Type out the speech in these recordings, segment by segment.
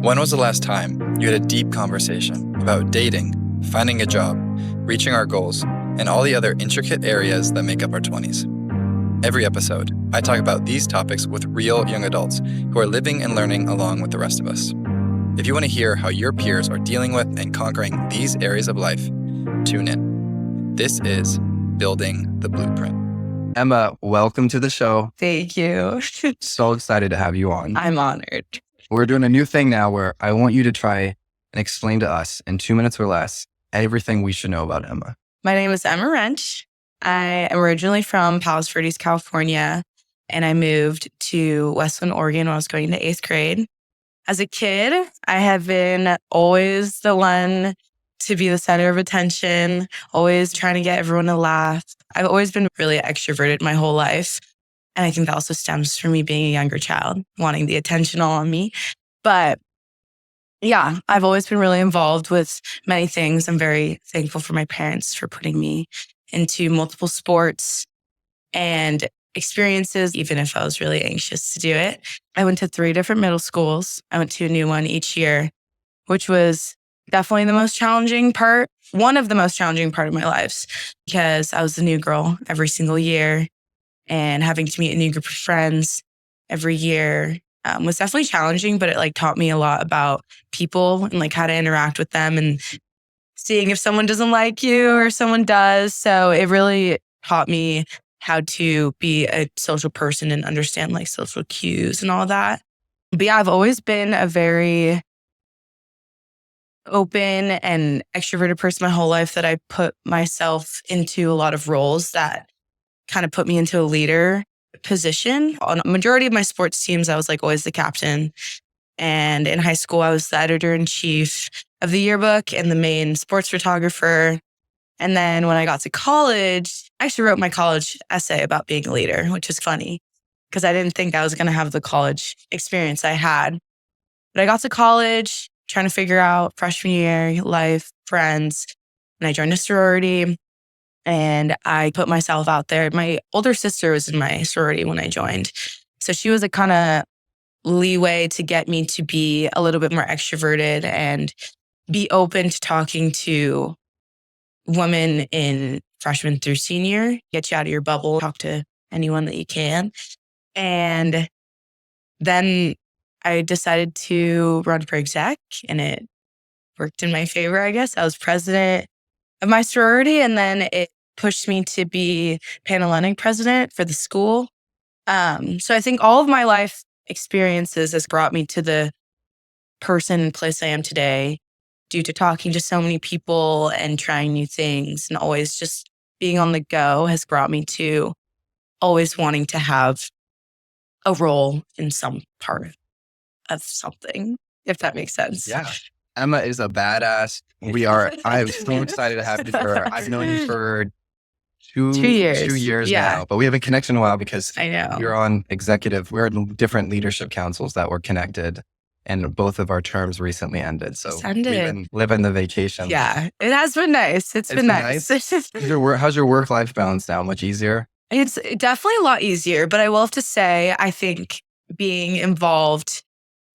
When was the last time you had a deep conversation about dating, finding a job, reaching our goals, and all the other intricate areas that make up our 20s? Every episode, I talk about these topics with real young adults who are living and learning along with the rest of us. If you want to hear how your peers are dealing with and conquering these areas of life, tune in. This is Building the Blueprint. Emma, welcome to the show. Thank you. So excited to have you on. I'm honored. We're doing a new thing now where I want you to try and explain to us in 2 minutes or less everything we should know about Emma. My name is Emma Roensch. I am originally from Palos Verdes, California, and I moved to Westland, Oregon when I was going to 8th grade. As a kid, I have been always the one to be the center of attention, always trying to get everyone to laugh. I've always been really extroverted my whole life. And I think that also stems from me being a younger child, wanting the attention all on me. But yeah, I've always been really involved with many things. I'm very thankful for my parents for putting me into multiple sports and experiences, even if I was really anxious to do it. I went to 3 different middle schools. I went to a new one each year, which was definitely the most challenging part, one of the most challenging part of my lives, because I was the new girl every single year. And having to meet a new group of friends every year was definitely challenging, but it taught me a lot about people and how to interact with them and seeing if someone doesn't like you or someone does. So it really taught me how to be a social person and understand social cues and all that. But yeah, I've always been a very open and extroverted person my whole life, that I put myself into a lot of roles that kind of put me into a leader position. On a majority of my sports teams, I was always the captain. And in high school, I was the editor-in-chief of the yearbook and the main sports photographer. And then when I got to college, I actually wrote my college essay about being a leader, which is funny because I didn't think I was going to have the college experience I had. But I got to college, trying to figure out freshman year, life, friends, and I joined a sorority. And I put myself out there. My older sister was in my sorority when I joined. So she was a kind of leeway to get me to be a little bit more extroverted and be open to talking to women in freshman through senior, get you out of your bubble, talk to anyone that you can. And then I decided to run for exec, and it worked in my favor, I guess. I was president of my sorority, and then it pushed me to be Panhellenic president for the school. So I think all of my life experiences has brought me to the person and place I am today due to talking to so many people and trying new things, and always just being on the go has brought me to always wanting to have a role in some part of something, if that makes sense. Yeah. Emma is a badass. I'm so excited to have you for, I've known you for 2 years. 2 years Yeah. now, but we haven't connected in a while because I know. you're on we're in different leadership councils that were connected, and both of our terms recently ended. So It's we've ended. been living the vacation. Yeah, it has been nice. It's been nice. How's your work-life balance now? Much easier? It's definitely a lot easier, but I will have to say, I think being involved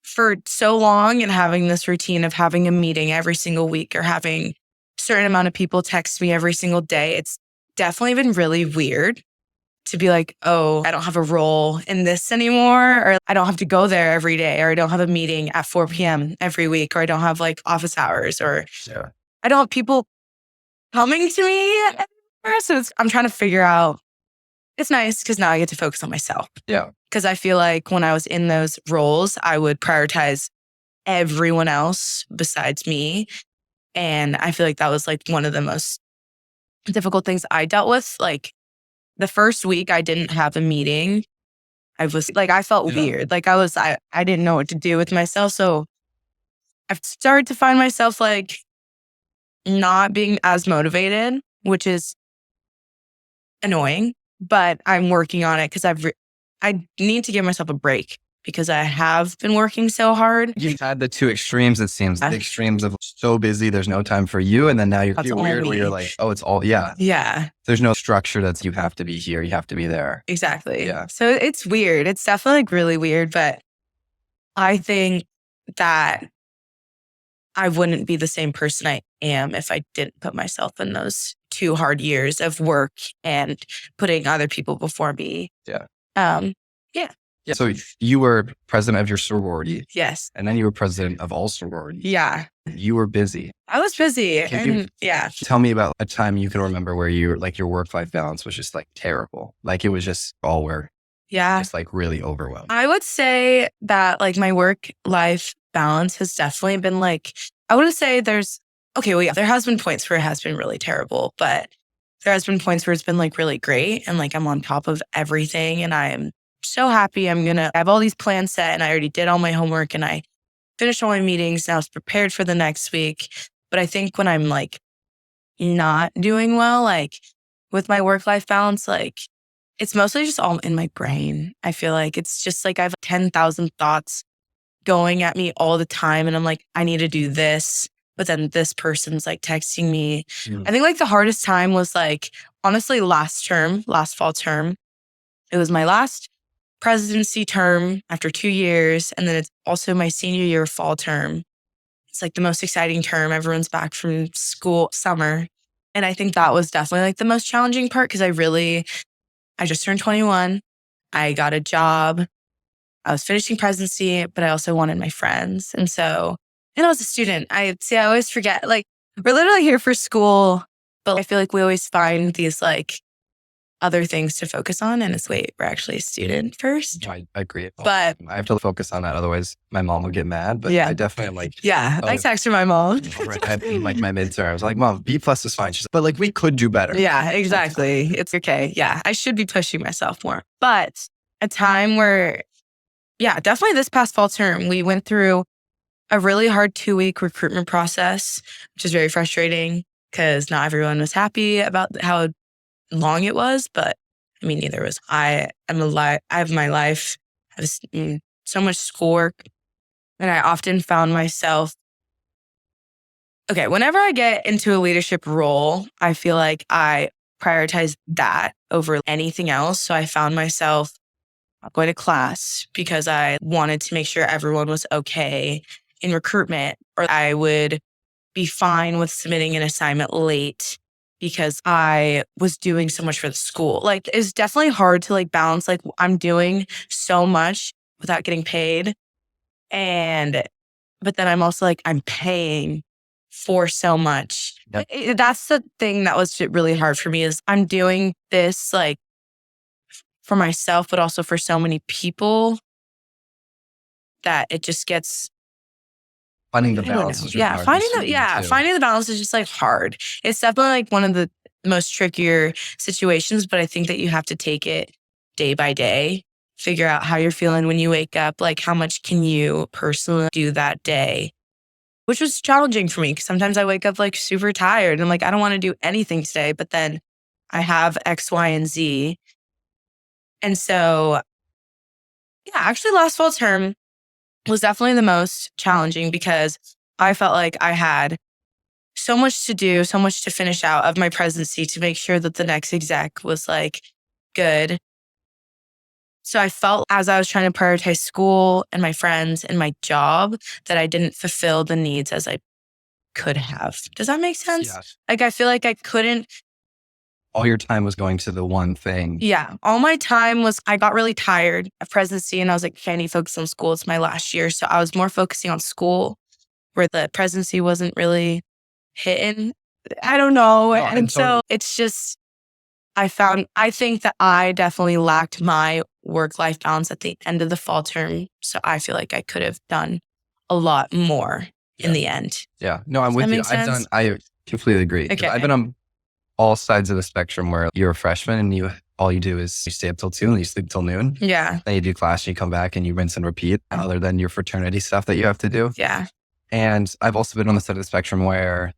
for so long and having this routine of having a meeting every single week or having a certain amount of people text me every single day, it's definitely been really weird to be oh, I don't have a role in this anymore, or I don't have to go there every day, or I don't have a meeting at 4 p.m. every week, or I don't have office hours, or I don't have people coming to me anymore. So I'm trying to figure out. It's nice because now I get to focus on myself. Yeah. Because I feel like when I was in those roles, I would prioritize everyone else besides me. And I feel like that was one of the most difficult things I dealt with. The first week I didn't have a meeting, I was I felt weird. I didn't know what to do with myself. So I've started to find myself not being as motivated, which is annoying, but I'm working on it because I need to give myself a break because I have been working so hard. You've had the 2 extremes, it seems. The extremes of so busy, there's no time for you. And then now you're weird where you're oh, it's all, yeah. Yeah. There's no structure that's you have to be here, you have to be there. Exactly. Yeah. So it's weird. It's definitely really weird, but I think that I wouldn't be the same person I am if I didn't put myself in those 2 hard years of work and putting other people before me. Yeah. Yeah. So you were president of your sorority. Yes. And then you were president of all sororities. Yeah. You were busy. I was busy. Yeah. Tell me about a time you can remember where you like your work-life balance was just like terrible. Like it was just all work. Yeah. Just like really overwhelmed. I would say that like my work-life balance has definitely been like, I wouldn't say there has been points where it has been really terrible, but there has been points where it's been like really great. And like I'm on top of everything and I am so happy. I have all these plans set and I already did all my homework and I finished all my meetings. Now I was prepared for the next week. But I think when I'm like not doing well, like with my work-life balance, like it's mostly just all in my brain. I feel like it's just like I have 10,000 thoughts going at me all the time. And I'm like, I need to do this. But then this person's like texting me. I think like the hardest time was like, honestly, last fall term. It was my last presidency term after 2 years. And then it's also my senior year fall term. It's like the most exciting term. Everyone's back from school, summer. And I think that was definitely like the most challenging part because I just turned 21. I got a job. I was finishing presidency, but I also wanted my friends. And I was a student. I always forget, like, we're literally here for school, but I feel like we always find these like other things to focus on. And we're actually a student first. I agree. But I have to focus on that. Otherwise my mom will get mad. But yeah. I definitely am like, I texted my mom. Like my midterm. I was like, Mom, B+ is fine. She's like, but like we could do better. Yeah, exactly. It's okay. Yeah. I should be pushing myself more. But a time where, definitely this past fall term, we went through a really hard 2-week recruitment process, which is very frustrating because not everyone was happy about how long it was, but I mean, neither was I. I have my life. I have so much schoolwork. And I often found myself, whenever I get into a leadership role, I feel like I prioritize that over anything else. So I found myself going to class because I wanted to make sure everyone was okay in recruitment, or I would be fine with submitting an assignment late because I was doing so much for the school. Like, it's definitely hard to like balance, like I'm doing so much without getting paid. But then I'm also like, I'm paying for so much. Yep. That's the thing that was really hard for me is I'm doing this like for myself, but also for so many people that it just gets finding the balance is really hard. Finding the balance is just like hard. It's definitely like one of the most trickier situations, but I think that you have to take it day by day, figure out how you're feeling when you wake up, like how much can you personally do that day, which was challenging for me because sometimes I wake up like super tired and I'm like, I don't want to do anything today, but then I have X, Y, and Z. And so, actually last fall term was definitely the most challenging because I felt like I had so much to do, so much to finish out of my presidency to make sure that the next exec was like good. So I felt as I was trying to prioritize school and my friends and my job that I didn't fulfill the needs as I could have. Does that make sense? Yes. Like I feel like I couldn't. All your time was going to the one thing. Yeah. All my time was, I got really tired of presidency and I was like, okay, I need to focus on school. It's my last year. So I was more focusing on school where the presidency wasn't really hitting. I don't know. So it's just, I think that I definitely lacked my work-life balance at the end of the fall term. So I feel like I could have done a lot more in the end. Yeah. No, I'm with you. I completely agree. Okay. I've been on all sides of the spectrum where you're a freshman and all you do is you stay up till 2 and you sleep till noon. Yeah. Then you do class and you come back and you rinse and repeat other than your fraternity stuff that you have to do. Yeah. And I've also been on the side of the spectrum where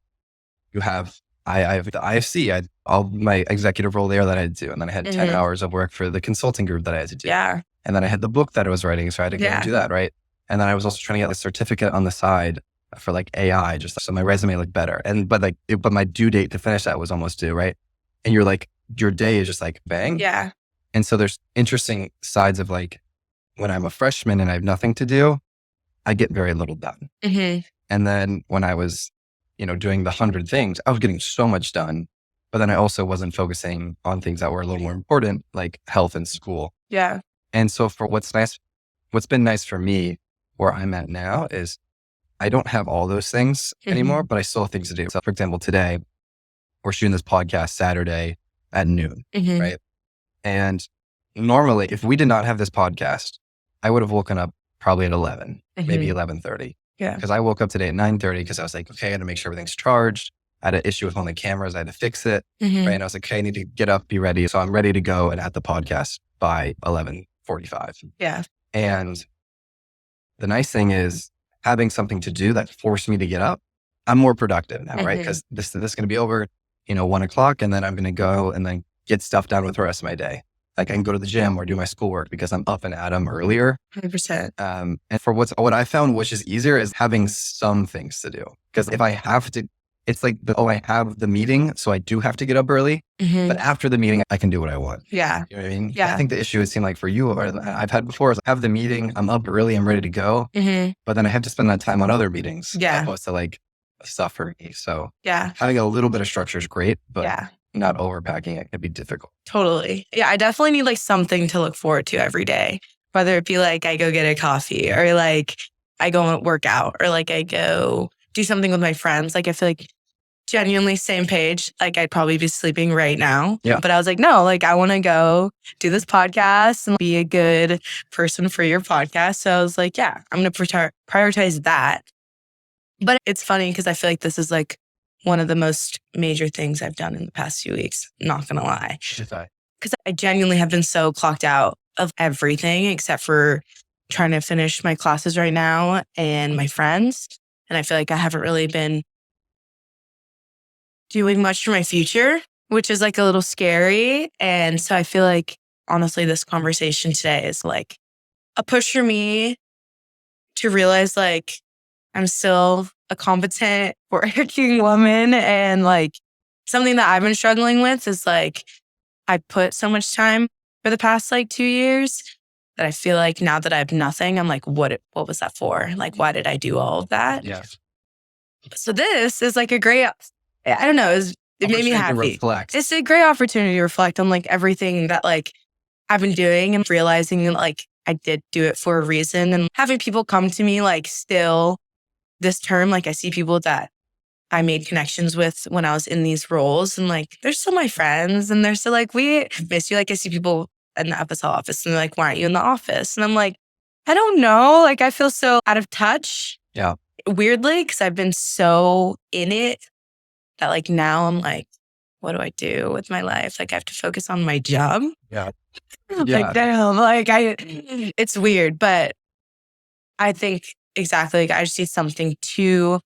you have, I have the IFC, I had all my executive role there that I had to do. And then I had 10 hours of work for the consulting group that I had to do. Yeah. And then I had the book that I was writing. So I had to go and do that. Right. And then I was also trying to get a certificate on the side for like AI, just so my resume looked better. But my due date to finish that was almost due. Right. And you're like, your day is just like bang. Yeah. And so there's interesting sides of like when I'm a freshman and I have nothing to do, I get very little done. Mm-hmm. And then when I was, doing the 100 things, I was getting so much done. But then I also wasn't focusing on things that were a little more important, like health and school. Yeah. And so for what's been nice for me where I'm at now is I don't have all those things anymore, but I still have things to do. So for example, today we're shooting this podcast Saturday at noon, right? And normally if we did not have this podcast, I would have woken up probably at 11, maybe 11:30. Yeah. Because I woke up today at 9:30 because I was like, okay, I had to make sure everything's charged. I had an issue with one of the cameras. I had to fix it. Right. And I was like, okay, I need to get up, be ready. So I'm ready to go and at the podcast by 11:45. Yeah. And the nice thing is having something to do that forced me to get up. I'm more productive now, right? Because this is going to be over, 1:00, and then I'm going to go and then get stuff done with the rest of my day. Like I can go to the gym or do my schoolwork because I'm up and at 'em earlier. 100%. And for what I found, which is easier, is having some things to do. Because if I have to, it's like, I have the meeting, so I do have to get up early. But after the meeting, I can do what I want. Yeah. You know what I mean? Yeah. I think the issue, it seemed like for you, or I've had before, is I have the meeting, I'm up early, I'm ready to go. But then I have to spend that time on other meetings. Yeah. As opposed to like stuff for me. So Yeah. having a little bit of structure is great, but Yeah. not overpacking it can be difficult. Totally. Yeah. I definitely need like something to look forward to every day, whether it be like I go get a coffee or like I go and work out or like I go do something with my friends. Like I feel like genuinely same page. Like I'd probably be sleeping right now. Yeah. But I was like, no, like I want to go do this podcast and be a good person for your podcast. So I was like, yeah, I'm going to prioritize that. But it's funny because I feel like this is like one of the most major things I've done in the past few weeks. Not going to lie. Because I genuinely have been so clocked out of everything except for trying to finish my classes right now and my friends. And I feel like I haven't really been doing much for my future, which is like a little scary. And so I feel like, honestly, this conversation today is like a push for me to realize like I'm still a competent working woman. And like something that I've been struggling with is like, I put so much time for the past like 2 years that I feel like now that I have nothing, I'm like, what was that for? Like, why did I do all of that? Yeah. So this is like a great, I don't know, it made me happy. It's a great opportunity to reflect on like everything that like I've been doing and realizing like I did do it for a reason and having people come to me like still this term, like I see people that I made connections with when I was in these roles and like, they're still my friends and they're still like, we miss you. Like I see people in the FSL office and they're like, why aren't you in the office? And I'm like, I don't know. Like I feel so out of touch. Yeah. Weirdly, because I've been so in it that like now I'm like, what do I do with my life? Like I have to focus on my job. Yeah. Like damn, like it's weird, but I think exactly like I just need something to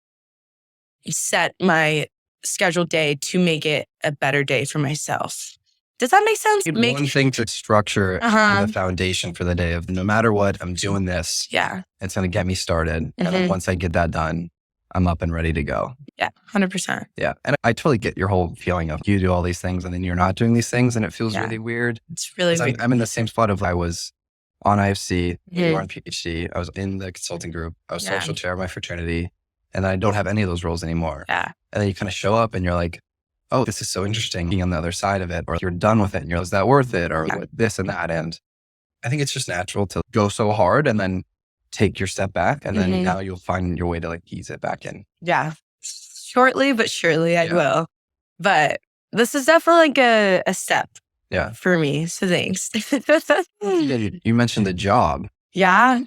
set my scheduled day to make it a better day for myself. Does that make sense? One thing to structure the foundation for the day of no matter what, I'm doing this. Yeah. It's going to get me started. And then once I get that done, I'm up and ready to go. Yeah, 100%. Yeah. And I totally get your whole feeling of you do all these things and then you're not doing these things and it feels really weird. It's really weird. I'm in the same spot of I was on IFC, you were on PhD, I was in the consulting group, I was social chair of my fraternity, and I don't have any of those roles anymore. Yeah. And then you kind of show up and you're like, oh, this is so interesting being on the other side of it, or you're done with it and you're like, is that worth it? Or this and that. And I think it's just natural to go so hard and then take your step back. And then now you'll find your way to like ease it back in. Yeah. Shortly, but surely I will. But this is definitely like a step for me. So thanks. You mentioned the job. Yeah.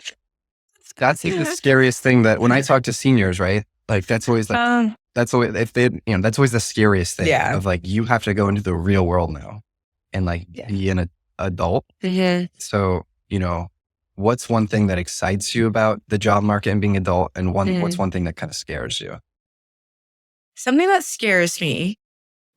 That's like the scariest thing that when I talk to seniors, right? Like that's always like, that's always, if they, that's always the scariest thing of like, you have to go into the real world now and like be an adult. So, what's one thing that excites you about the job market and being adult? And what's one thing that kind of scares you? Something that scares me.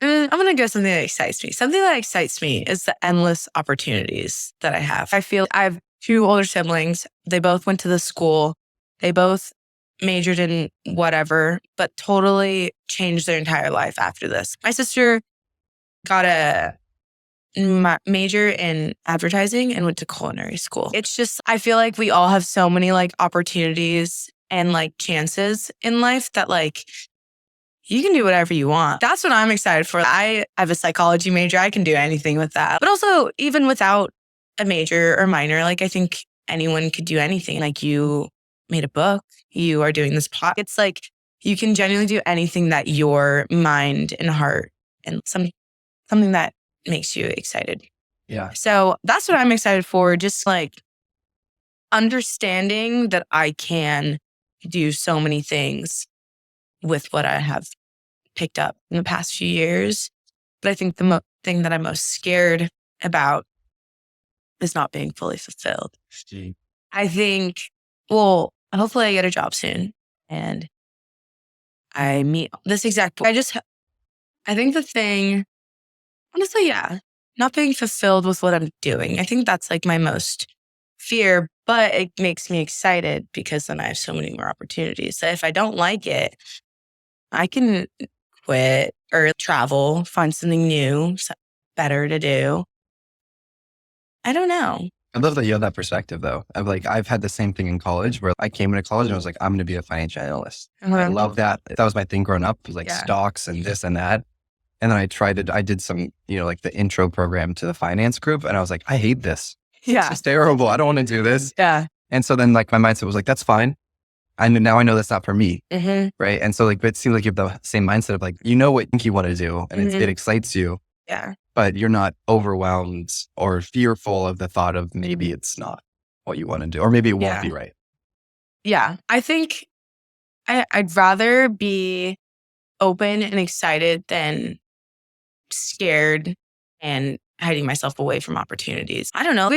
I'm going to go something that excites me. Something that excites me is the endless opportunities that I have. I feel I have 2 older siblings. They both went to the school. They both majored in whatever, but totally changed their entire life after this. My sister got a major in advertising and went to culinary school. It's just, I feel like we all have so many like opportunities and like chances in life that like you can do whatever you want. That's what I'm excited for. I have a psychology major. I can do anything with that. But also, even without a major or minor, like I think anyone could do anything. Like you made a book, you are doing this podcast. It's like you can genuinely do anything that your mind and heart and something that makes you excited. Yeah. So that's what I'm excited for. Just like understanding that I can do so many things with what I have picked up in the past few years. But I think the thing that I'm most scared about is not being fully fulfilled. Gee. I think, well, hopefully I get a job soon and I meet this exact point. I think the thing, honestly, yeah, not being fulfilled with what I'm doing. I think that's like my most fear, but it makes me excited because then I have so many more opportunities. So if I don't like it, I can quit or travel, find something new, better to do. I don't know. I love that you have that perspective though. I've had the same thing in college where I came into college and I was like, I'm going to be a financial analyst. I love that. That was my thing growing up, was like stocks and this and that. And then I did some, like the intro program to the finance group. And I was like, I hate this. Yeah. It's terrible. I don't want to do this. Yeah. And so then like my mindset was like, that's fine. Now I know that's not for me. Mm-hmm. Right. And so like, it seems like you have the same mindset of like, what you want to do and it excites you. Yeah. But you're not overwhelmed or fearful of the thought of maybe it's not what you want to do, or maybe it won't be right. Yeah. I think I'd rather be open and excited than scared and hiding myself away from opportunities. I don't know.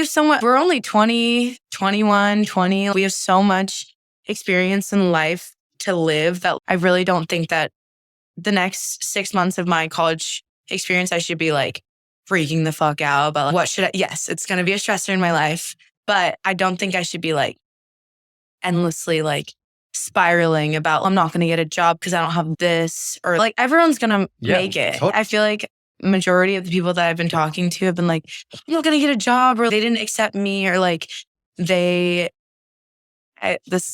We're only 20, 21, 20. We have so much experience in life to live that I really don't think that the next 6 months of my college experience, I should be like freaking the fuck out about yes, it's going to be a stressor in my life, but I don't think I should be like endlessly like spiraling about, I'm not going to get a job because I don't have this, or like everyone's going to make it. Totally. I feel like majority of the people that I've been talking to have been like, I'm not going to get a job, or they didn't accept me, or like this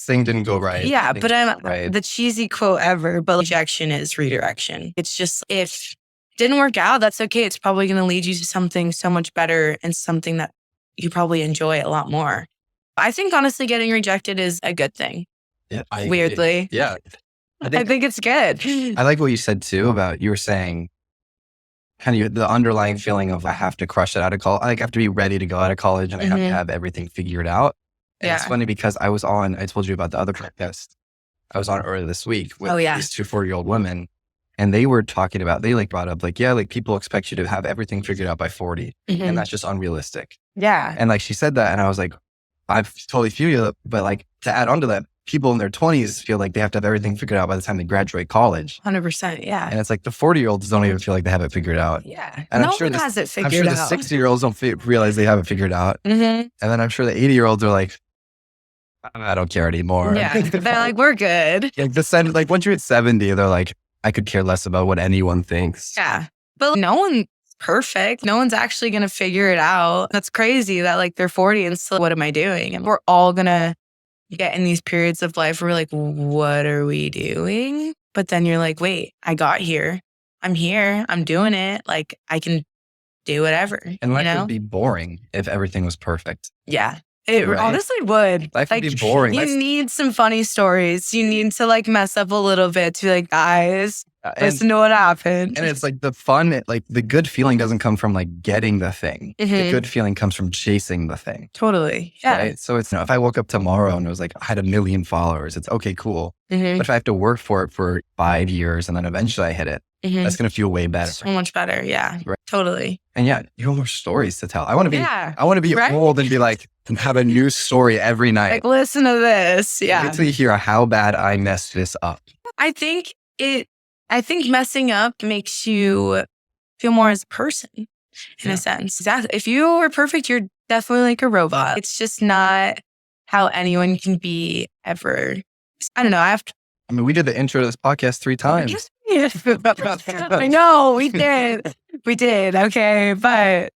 thing didn't go right. Yeah, but I'm the cheesy quote ever, but rejection is redirection. It's just, if it didn't work out, that's okay. It's probably going to lead you to something so much better and something that you probably enjoy a lot more. I think honestly, getting rejected is a good thing. Yeah, weirdly. Yeah. I think it's good. I like what you said too about, you were saying kind of the underlying feeling of I have to crush it out of college. I have to be ready to go out of college and I have to have everything figured out. And it's funny because I told you about the other podcast I was on earlier this week with these 2 4-year-old women. And they were talking about, they like brought up like, people expect you to have everything figured out by 40. And that's just unrealistic. Yeah. And like she said that and I was like, I totally feel you. But like to add on to that, people in their 20s feel like they have to have everything figured out by the time they graduate college. 100%. Yeah. And it's like the 40-year-olds don't even feel like they have it figured out. Yeah. And no one has it figured out. I'm sure the 60-year-olds don't realize they have it figured out. And then I'm sure the 80-year-olds are like, I don't care anymore. Yeah. They're like, we're good. Like once you're at 70, they're like, I could care less about what anyone thinks. Yeah. But no one's perfect. No one's actually going to figure it out. That's crazy that like they're 40 and still, what am I doing? And we're all going to get in these periods of life where we're like, what are we doing? But then you're like, wait, I got here. I'm here. I'm doing it. Like I can do whatever. And life would be boring if everything was perfect. Yeah. It honestly would. Life would be boring. You need some funny stories. You need to like mess up a little bit to be like, guys, listen to what happened. And it's like the fun, like the good feeling doesn't come from like getting the thing. The good feeling comes from chasing the thing. Totally. Yeah. Right? So it's, if I woke up tomorrow and it was like, I had 1 million followers, it's okay, cool. But if I have to work for it for 5 years and then eventually I hit it, that's going to feel way better. So much better. Yeah. Right. Totally. And yeah, you have more stories to tell. I want to be old and be like, have a new story every night. Like, listen to this. Yeah. Wait till you hear how bad I messed this up. I think messing up makes you feel more as a person in a sense. Exactly. If you were perfect, you're definitely like a robot. It's just not how anyone can be ever. I don't know. I mean, we did the intro to this podcast 3 times. I know we did. We did. Okay. But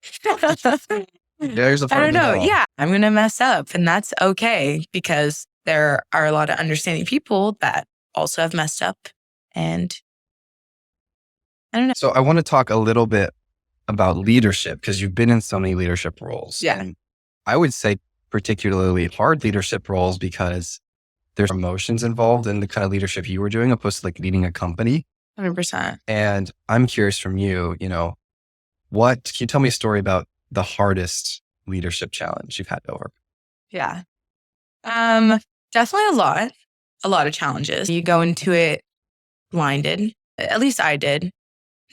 There's a I don't know. fundamental. Yeah. I'm going to mess up, and that's okay, because there are a lot of understanding people that also have messed up. And I don't know. So I want to talk a little bit about leadership, because you've been in so many leadership roles. Yeah. And I would say particularly hard leadership roles, because there's emotions involved in the kind of leadership you were doing, opposed to like leading a company. 100%. And I'm curious from you, can you tell me a story about the hardest leadership challenge you've had to overcome? Yeah. Definitely a lot of challenges. You go into it blinded. At least I did,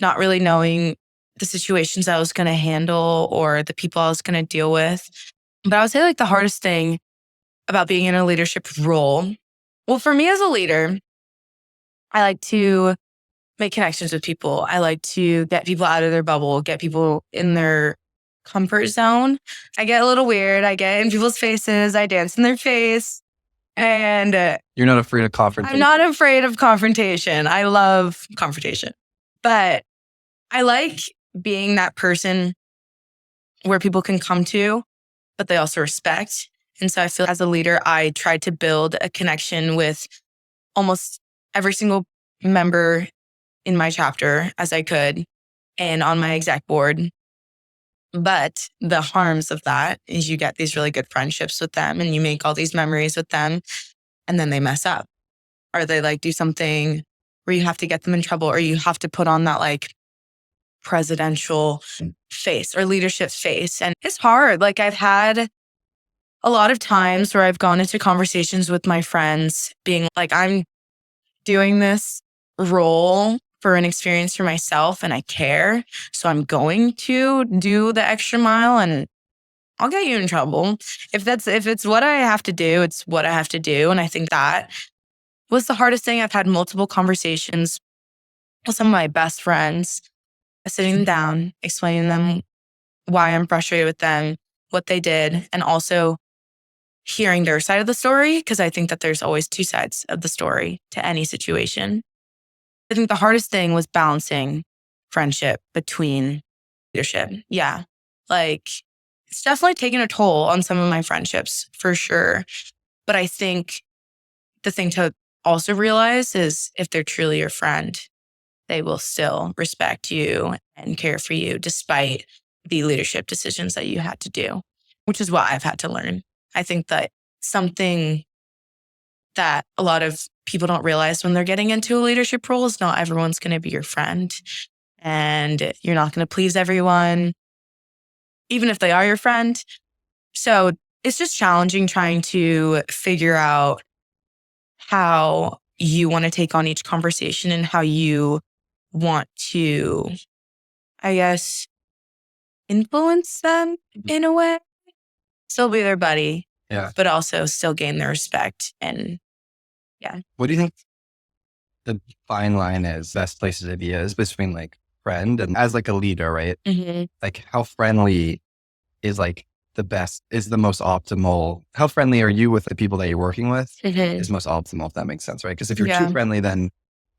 not really knowing the situations I was going to handle or the people I was going to deal with. But I would say like the hardest thing about being in a leadership role, well, for me as a leader, I like to make connections with people. I like to get people out of their bubble, get people in their comfort zone. I get a little weird. I get in people's faces. I dance in their face. And You're not afraid of confrontation? I'm not afraid of confrontation. I love confrontation. But I like being that person where people can come to, but they also respect. And so I feel as a leader, I tried to build a connection with almost every single member in my chapter as I could and on my exec board. But the harms of that is you get these really good friendships with them and you make all these memories with them, and then they mess up. Or they like do something where you have to get them in trouble, or you have to put on that like presidential face or leadership face. And it's hard. Like I've had a lot of times where I've gone into conversations with my friends being like, I'm doing this role for an experience for myself and I care. So I'm going to do the extra mile and I'll get you in trouble. If it's what I have to do, it's what I have to do. And I think that was the hardest thing. I've had multiple conversations with some of my best friends, sitting them down, explaining them why I'm frustrated with them, what they did, and also hearing their side of the story, because I think that there's always two sides of the story to any situation. I think the hardest thing was balancing friendship between leadership. Yeah. Like it's definitely taken a toll on some of my friendships for sure. But I think the thing to also realize is if they're truly your friend, they will still respect you and care for you despite the leadership decisions that you had to do, which is what I've had to learn. I think that something that a lot of people don't realize when they're getting into a leadership role is not everyone's going to be your friend and you're not going to please everyone, even if they are your friend. So it's just challenging trying to figure out how you want to take on each conversation and how you want to, I guess, influence them in a way. Still be their buddy, but also still gain their respect. And yeah. What do you think the fine line is, best places to be is between like friend and as like a leader, right? Mm-hmm. Like how friendly is like the best, is the most optimal? How friendly are you with the people that you're working with is most optimal, if that makes sense, right? Because if you're too friendly, then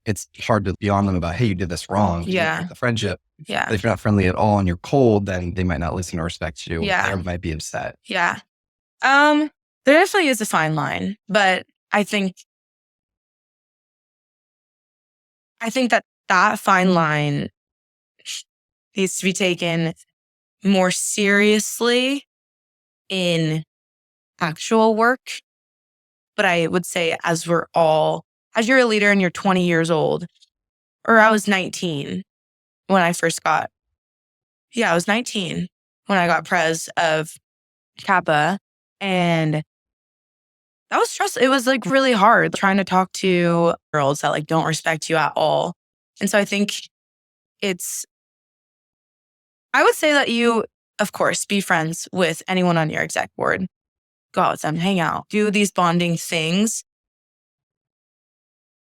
it's hard to be on them about, hey, you did this wrong. Yeah. The friendship. Yeah. But if you're not friendly at all and you're cold, then they might not listen or respect you. Yeah. Or might be upset. Yeah. There definitely is a fine line, but I think that fine line needs to be taken more seriously in actual work. But I would say as you're a leader and you're 20 years old, or I was 19 when I was 19 when I got pres of Kappa. And that was stressful. It was like really hard trying to talk to girls that like don't respect you at all. And so I think I would say that you, of course, be friends with anyone on your exec board. Go out with them, hang out, do these bonding things.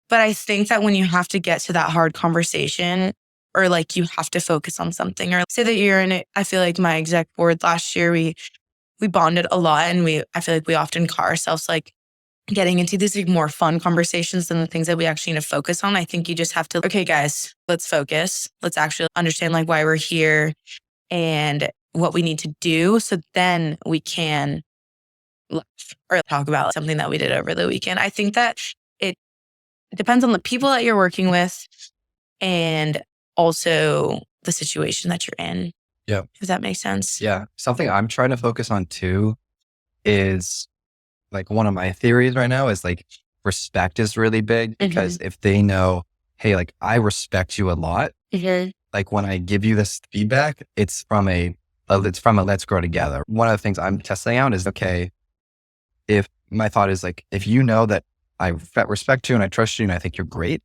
But I think that when you have to get to that hard conversation or like you have to focus on something or say that you're in it, I feel like my exec board last year, we bonded a lot and I feel like we often caught ourselves like getting into these more fun conversations than the things that we actually need to focus on. I think you just have to, okay, guys, let's focus. Let's actually understand like why we're here and what we need to do. So then we can laugh or talk about something that we did over the weekend. I think that it depends on the people that you're working with and also the situation that you're in. Yeah. If that makes sense. Yeah. Something I'm trying to focus on too is like one of my theories right now is like respect is really big because if they know, hey, like I respect you a lot, like when I give you this feedback, it's from a let's grow together. One of the things I'm testing out is, okay, if my thought is like, if you know that I respect you and I trust you and I think you're great,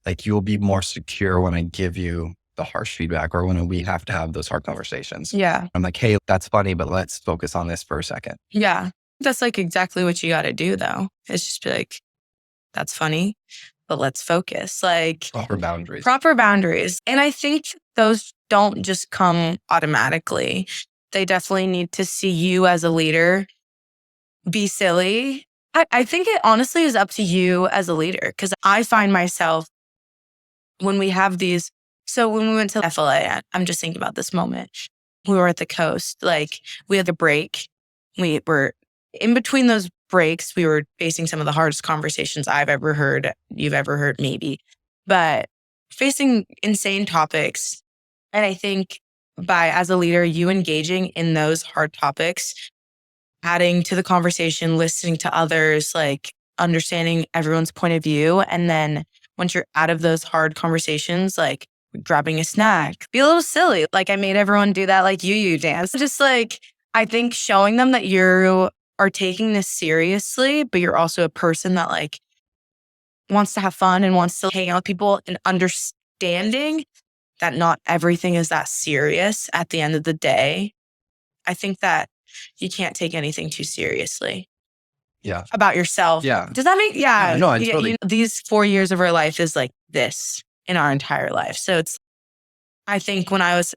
like you'll be more secure when I give you the harsh feedback or when we have to have those hard conversations. Yeah. I'm like, hey, that's funny, but let's focus on this for a second. Yeah. That's like exactly what you got to do though. It's just be like, that's funny, but let's focus. Like Proper boundaries. Proper boundaries. And I think those don't just come automatically. They definitely need to see you as a leader be silly. I think it honestly is up to you as a leader because I find myself when we have these. So when we went to FLA, I'm just thinking about this moment. We were at the coast, like we had a break. We were in between those breaks, we were facing some of the hardest conversations I've ever heard, you've ever heard maybe, but facing insane topics. And I think as a leader, you engaging in those hard topics, adding to the conversation, listening to others, like understanding everyone's point of view. And then once you're out of those hard conversations, like grabbing a snack, be a little silly. Like I made everyone do that like you dance. Just like, I think showing them that you are taking this seriously, but you're also a person that like wants to have fun and wants to hang out with people and understanding that not everything is that serious at the end of the day. I think that you can't take anything too seriously. Yeah. About yourself. Yeah. Does that make, yeah. No, I totally. These 4 years of our life is like this in our entire life. So I think when I was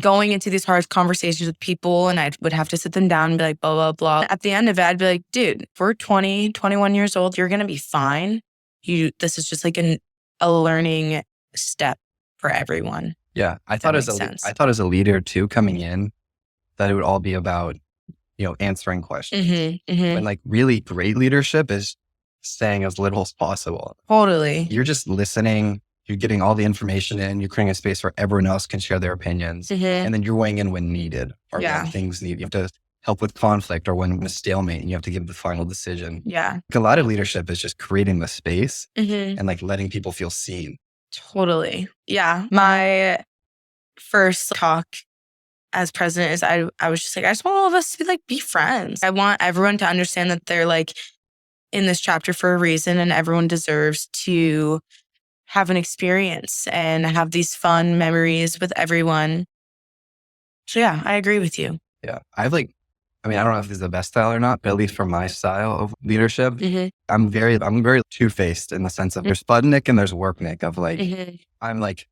going into these hard conversations with people and I would have to sit them down and be like, blah, blah, blah. At the end of it, I'd be like, dude, if we're 20, 21 years old, you're going to be fine. This is just like a learning step for everyone. Yeah. I thought as a leader too, coming in, that it would all be about, answering questions. When like really great leadership is saying as little as possible. Totally. You're just listening. You're getting all the information in. You're creating a space where everyone else can share their opinions. And then you're weighing in when needed or when things need. You have to help with conflict or when a stalemate and you have to give the final decision. Yeah. Like a lot of leadership is just creating the space and like letting people feel seen. Totally. Yeah. My first talk as president is I was just like, I just want all of us to be friends. I want everyone to understand that they're like in this chapter for a reason and everyone deserves to have an experience and have these fun memories with everyone. So yeah, I agree with you. Yeah. I don't know if this is the best style or not, but at least for my style of leadership, I'm very two-faced in the sense of there's Spudnik and there's Worknik of like, I'm like,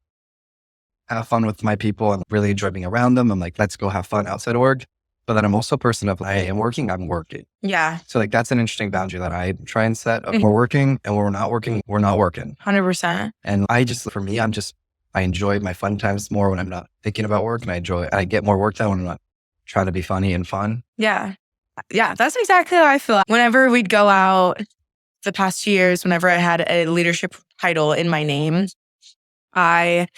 have fun with my people and really enjoy being around them. I'm like, let's go have fun outside of work. But then I'm also a person of like, hey, I'm working. Yeah. So like, that's an interesting boundary that I try and set of we're working and when we're not working, we're not working. 100%. And I enjoy my fun times more when I'm not thinking about work and I get more work done when I'm not trying to be funny and fun. Yeah. Yeah. That's exactly how I feel. Whenever we'd go out the past 2 years, whenever I had a leadership title in my name, I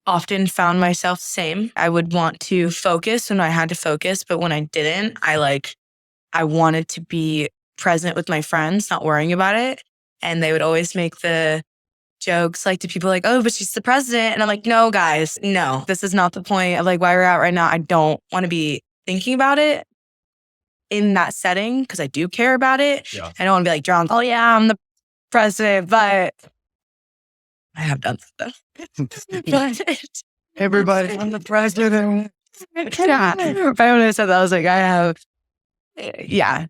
often found myself the same. I would want to focus when I had to focus, but when I didn't, I wanted to be present with my friends, not worrying about it. And they would always make the jokes like to people like, oh, but she's the president. And I'm like, no, guys, no, this is not the point of like why we're out right now. I don't want to be thinking about it in that setting because I do care about it. Yeah. I don't want to be like drowned. Oh yeah, I'm the president, but I have done stuff. But Everybody, I'm the president. Yeah. But when I said that, I was like, yeah.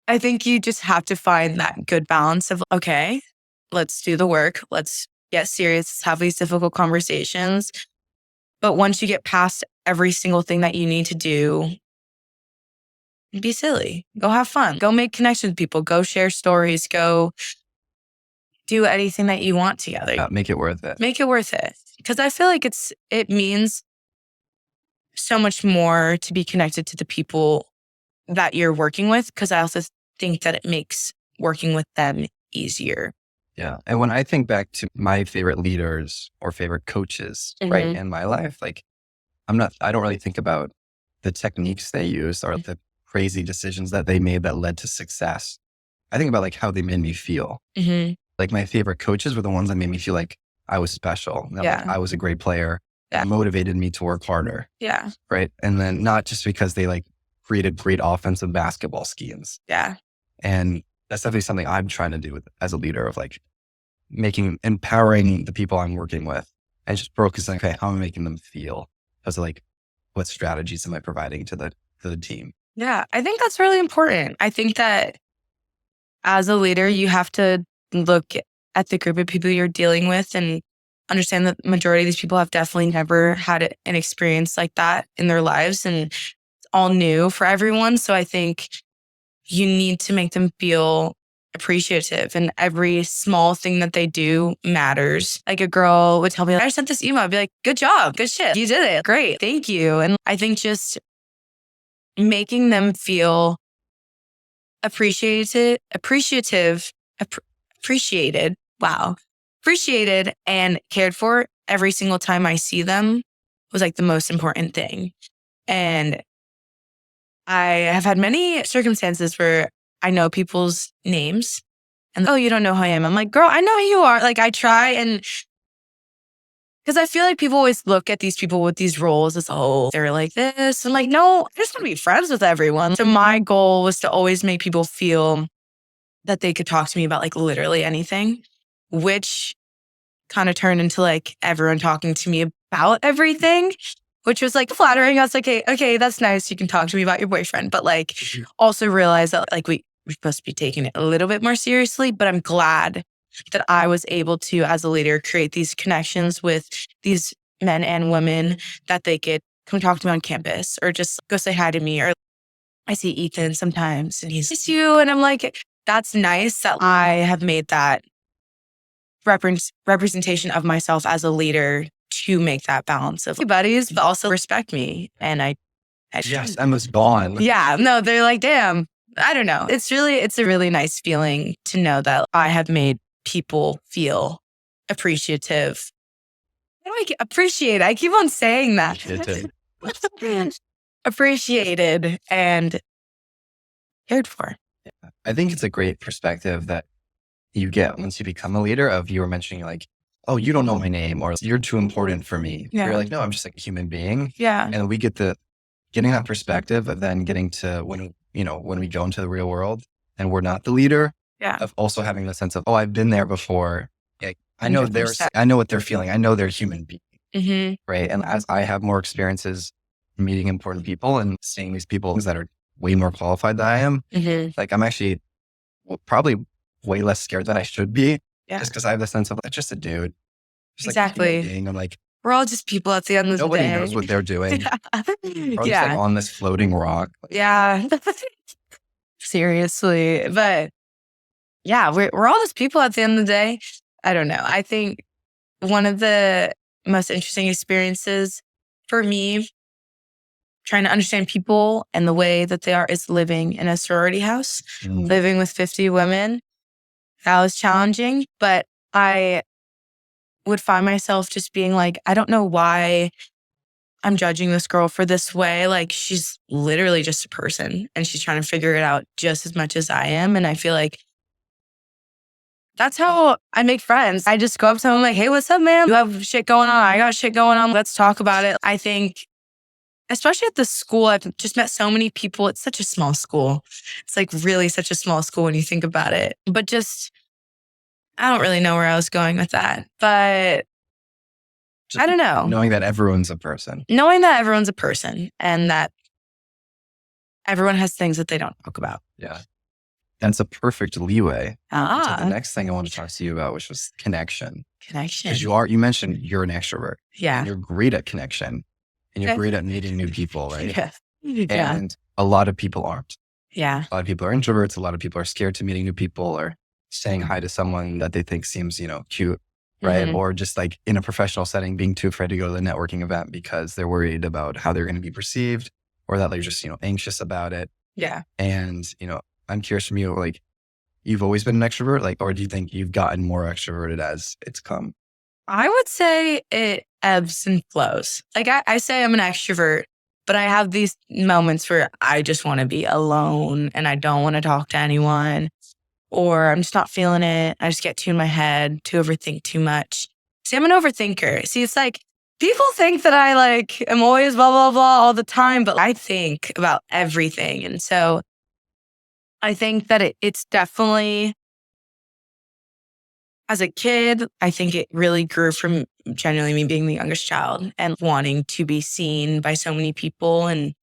I think you just have to find that good balance of, okay, let's do the work. Let's get serious. Let's have these difficult conversations. But once you get past every single thing that you need to do, be silly. Go have fun. Go make connections with people. Go share stories. Go do anything that you want together. Yeah, make it worth it. Make it worth it. Because I feel like it means so much more to be connected to the people that you're working with. Because I also think that it makes working with them easier. Yeah. And when I think back to my favorite leaders or favorite coaches, right, in my life, like I don't really think about the techniques they used or the crazy decisions that they made that led to success. I think about like how they made me feel. Like my favorite coaches were the ones that made me feel like I was special. That like I was a great player. Yeah. Motivated me to work harder. Yeah. Right. And then not just because they like created great offensive basketball schemes. Yeah. And that's definitely something I'm trying to do as a leader of like empowering the people I'm working with and just focusing, okay, how am I making them feel? As like, what strategies am I providing to the team? Yeah. I think that's really important. I think that as a leader, you have to look at the group of people you're dealing with and understand that the majority of these people have definitely never had an experience like that in their lives, and it's all new for everyone. So I think you need to make them feel appreciative, and every small thing that they do matters. Like a girl would tell me, I sent this email. I'd be like, good job, good shit. You did it. Great. Thank you. And I think just making them feel appreciated, and cared for every single time I see them was like the most important thing. And I have had many circumstances where I know people's names and, oh, you don't know who I am. I'm like, girl, I know who you are. Like I try, and because I feel like people always look at these people with these roles as, oh, they're like this. I'm like, no, I just want to be friends with everyone. So my goal was to always make people feel that they could talk to me about like literally anything, which kind of turned into like everyone talking to me about everything, which was like flattering. I was like, okay, that's nice. You can talk to me about your boyfriend. But like also realize that like we're supposed to be taking it a little bit more seriously. But I'm glad that I was able to, as a leader, create these connections with these men and women that they could come talk to me on campus or just go say hi to me. Or I see Ethan sometimes and he's, "Miss you." And I'm like, that's nice that I have made that representation of myself as a leader to make that balance of buddies, but also respect me. And I yes, Emma's gone. Yeah, no, they're like, damn, I don't know. It's a really nice feeling to know that I have made people feel appreciative. How do I appreciate? I keep on saying that. Appreciated and cared for. Yeah. I think it's a great perspective that you get once you become a leader of, you were mentioning like, oh, you don't know my name or you're too important for me. Yeah. You're like, no, I'm just like a human being. Yeah. And we get getting that perspective of then getting to when we go into the real world and we're not the leader, of also having the sense of, oh, I've been there before. Like, I know I know what they're feeling. I know they're human beings. Right. And as I have more experiences meeting important people and seeing these people that are way more qualified than I am, like I'm actually probably way less scared than I should be. Just because I have the sense of that's just a dude. Just exactly. Like I'm like, we're all just people at the end of the day. Nobody knows what they're doing. We're just like on this floating rock. Yeah. Seriously. But yeah, we're all just people at the end of the day. I don't know. I think one of the most interesting experiences for me, trying to understand people and the way that they are, is living in a sorority house, living with 50 women. That was challenging, but I would find myself just being like, I don't know why I'm judging this girl for this way. Like, she's literally just a person and she's trying to figure it out just as much as I am. And I feel like that's how I make friends. I just go up to them like, hey, what's up, man? You have shit going on. I got shit going on. Let's talk about it. I think, especially at the school, I've just met so many people. It's such a small school. It's like really such a small school when you think about it. But just, I don't really know where I was going with that. But I don't know. Knowing that everyone's a person. Knowing that everyone's a person and that everyone has things that they don't talk about. Yeah. That's a perfect leeway. To the Ah, next thing I want to talk to you about, which was connection. connection. Because you mentioned you're an extrovert. Yeah. And you're great at connection. And you're Okay. great at meeting new people, right? Yeah. Yeah. And a lot of people aren't. Yeah. A lot of people are introverts. A lot of people are scared to meeting new people or saying hi to someone that they think seems, cute, right? Mhm. Or just like in a professional setting, being too afraid to go to the networking event because they're worried about how they're going to be perceived or that they're just, anxious about it. Yeah. And, I'm curious from you, like, you've always been an extrovert, like, or do you think you've gotten more extroverted as it's come? I would say it ebbs and flows. Like I say I'm an extrovert, but I have these moments where I just want to be alone and I don't want to talk to anyone, or I'm just not feeling it. I just get too in my head, to overthink too much. See, I'm an overthinker. See, it's like people think that I like am always blah, blah, blah all the time, but I think about everything. And so I think that it's definitely, as a kid, I think it really grew from genuinely me being the youngest child and wanting to be seen by so many people, and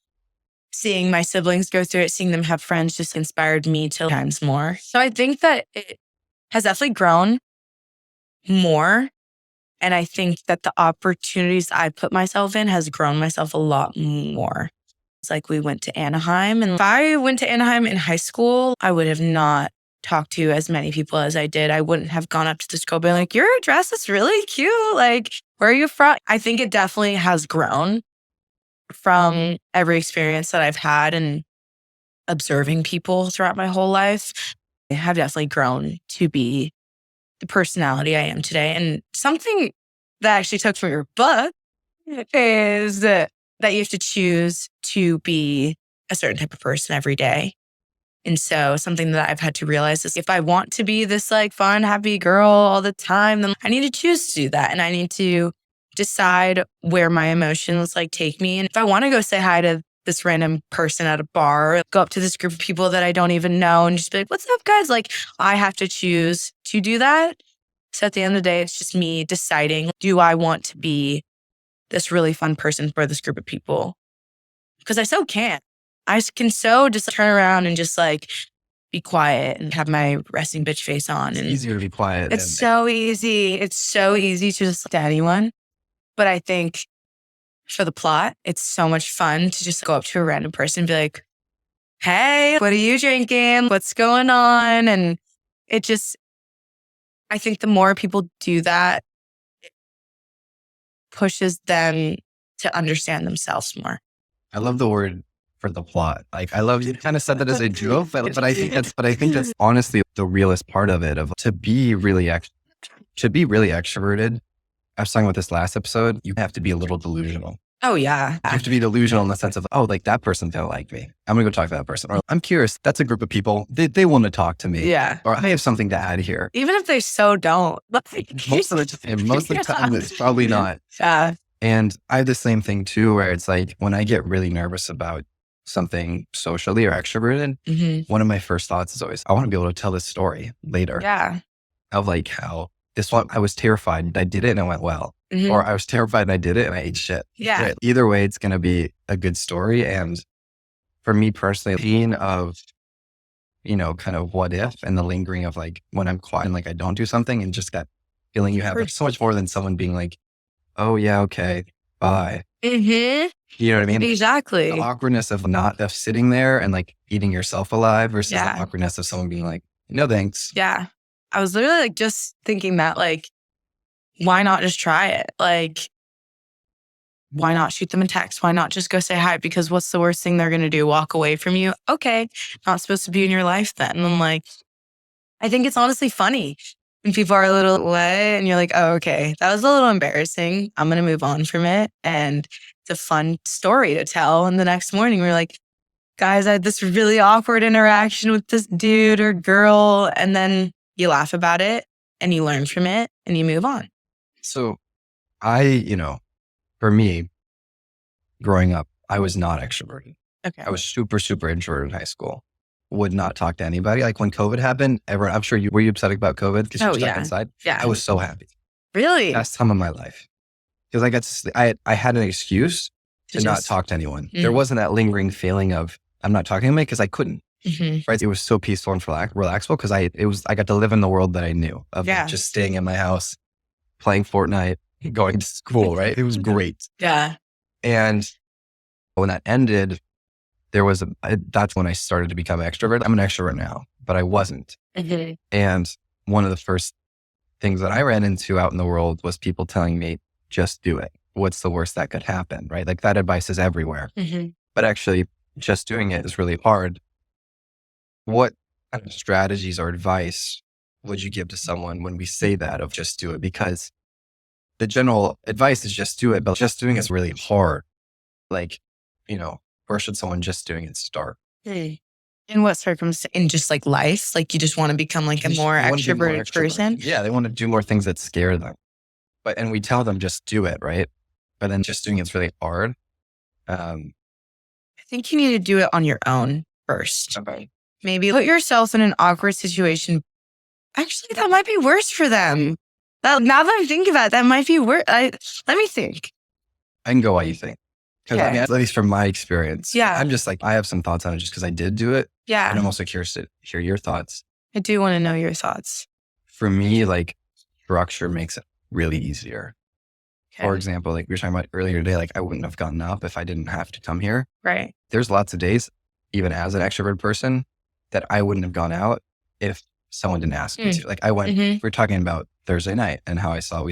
seeing my siblings go through it, seeing them have friends just inspired me to times more. So I think that it has definitely grown more. And I think that the opportunities I put myself in has grown myself a lot more. It's like we went to Anaheim, and if I went to Anaheim in high school, I would have not talked to as many people as I did. I wouldn't have gone up to this girl being like, your dress is really cute. Like, where are you from? I think it definitely has grown from every experience that I've had and observing people throughout my whole life. I have definitely grown to be the personality I am today. And something that I actually took from your book is that you have to choose to be a certain type of person every day. And so something that I've had to realize is if I want to be this like fun, happy girl all the time, then I need to choose to do that. And I need to decide where my emotions like take me. And if I want to go say hi to this random person at a bar, or go up to this group of people that I don't even know and just be like, what's up, guys? Like, I have to choose to do that. So at the end of the day, it's just me deciding, do I want to be this really fun person for this group of people? Because I so can. I can so just turn around and just like be quiet and have my resting bitch face on. It's And easier to be quiet. it's so easy. It's so easy to just to anyone. But I think for the plot, it's so much fun to just go up to a random person and be like, hey, what are you drinking? What's going on? And it just, I think the more people do that, it pushes them to understand themselves more. I love the word for the plot. Like, I love, you kind of said that as a joke, but I think that's honestly the realest part of it, of to be really extroverted. I was talking about this last episode. You have to be a little delusional. Oh, yeah. You have to be delusional in the sense of, oh, like that person don't like me. I'm going to go talk to that person. Or I'm curious. That's a group of people. They want to talk to me. Yeah. Or I have something to add here. Even if they so don't. Most of the time, it's probably not. Yeah. And I have the same thing too, where it's like when I get really nervous about something socially or extroverted, one of my first thoughts is always, I want to be able to tell this story later. Yeah. Of like how this one, I was terrified. I did it and it went well. Or I was terrified and I did it and I ate shit. Yeah. Right? Either way, it's going to be a good story. And for me personally, the pain of, kind of what if and the lingering of like when I'm quiet and like I don't do something and just that feeling you have, like, so much more than someone being like, oh yeah, okay, bye. You know what I mean? Exactly. The awkwardness of of sitting there and like eating yourself alive versus the awkwardness of someone being like, no thanks. Yeah. I was literally like just thinking that like, why not just try it? Like, why not shoot them a text? Why not just go say hi? Because what's the worst thing they're going to do? Walk away from you? Okay. Not supposed to be in your life then. And I'm like, I think it's honestly funny when people are a little what and you're like, oh, okay, that was a little embarrassing. I'm going to move on from it. And it's a fun story to tell. And the next morning we're like, guys, I had this really awkward interaction with this dude or girl. And then you laugh about it and you learn from it and you move on. So for me, growing up, I was not extroverted. Okay. I was super, super introverted in high school. Would not talk to anybody. Like when COVID happened, I'm sure were you upset about COVID because you were stuck inside? Yeah. I was so happy. Really? Best time of my life. Because I got to sleep. I had an excuse to not talk to anyone. There wasn't that lingering feeling of I'm not talking to anybody because I couldn't. Right? It was so peaceful and relaxful because I got to live in the world that I knew of just staying in my house, playing Fortnite, going to school, right? It was great. Yeah. And when that ended, that's when I started to become extrovert. I'm an extrovert now, but I wasn't. Mm-hmm. And one of the first things that I ran into out in the world was people telling me, just do it. What's the worst that could happen, right? Like that advice is everywhere. Mm-hmm. But actually, just doing it is really hard. What kind of strategies or advice would you give to someone when we say that of just do it? Because the general advice is just do it, but just doing is really hard. Like, where should someone just doing it start? In what circumstance? In just like life? Like you just want to become like a more extroverted person? Yeah, they want to do more things that scare them. And we tell them just do it, right? But then just doing it's really hard. I think you need to do it on your own first. Okay. Maybe put yourself in an awkward situation. Actually, that might be worse for them. Now that I'm thinking about it, that might be worse. Let me think. I can go while you think. Because Okay. at least from my experience, Yeah. I'm just like, I have some thoughts on it just because I did do it. Yeah. And I'm also curious to hear your thoughts. I do want to know your thoughts. For me, like structure makes it really easier. Okay. For example, like we were talking about earlier today, like I wouldn't have gotten up if I didn't have to come here. Right. There's lots of days, even as an extrovert person, that I wouldn't have gone out if someone didn't ask me to. Like I went, Mhm. we're talking about Thursday night and how I saw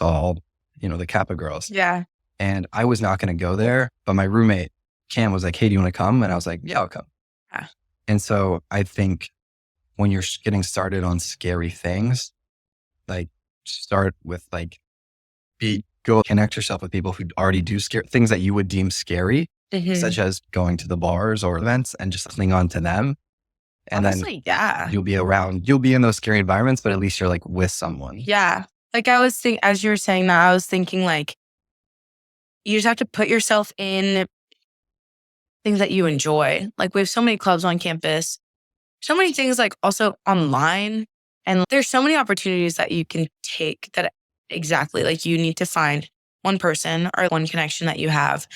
all, the Kappa girls. Yeah. And I was not going to go there, but my roommate, Cam, was like, hey, do you want to come? And I was like, yeah, I'll come. Yeah. And so I think when you're getting started on scary things, like start with like, go connect yourself with people who already do things that you would deem scary, Mhm. such as going to the bars or events and just cling on to them. And Honestly, yeah. you'll be in those scary environments, but at least you're like with someone. Yeah. Like I was thinking, as you were saying that, I was thinking like, you just have to put yourself in things that you enjoy. Like we have so many clubs on campus, so many things like also online. And there's so many opportunities that you can take that exactly like you need to find one person or one connection that you have,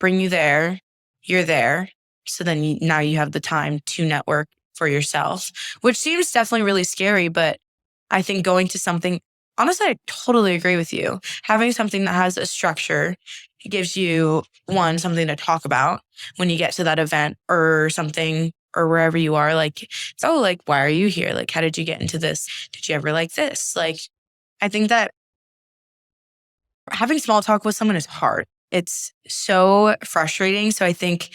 bring you there, you're there. So then now you have the time to network for yourself, which seems definitely really scary. But I think going to something, honestly, I totally agree with you. Having something that has a structure, it gives you something to talk about when you get to that event or something or wherever you are. Like, why are you here? Like, how did you get into this? Did you ever like this? Like, I think that having small talk with someone is hard. It's so frustrating. So I think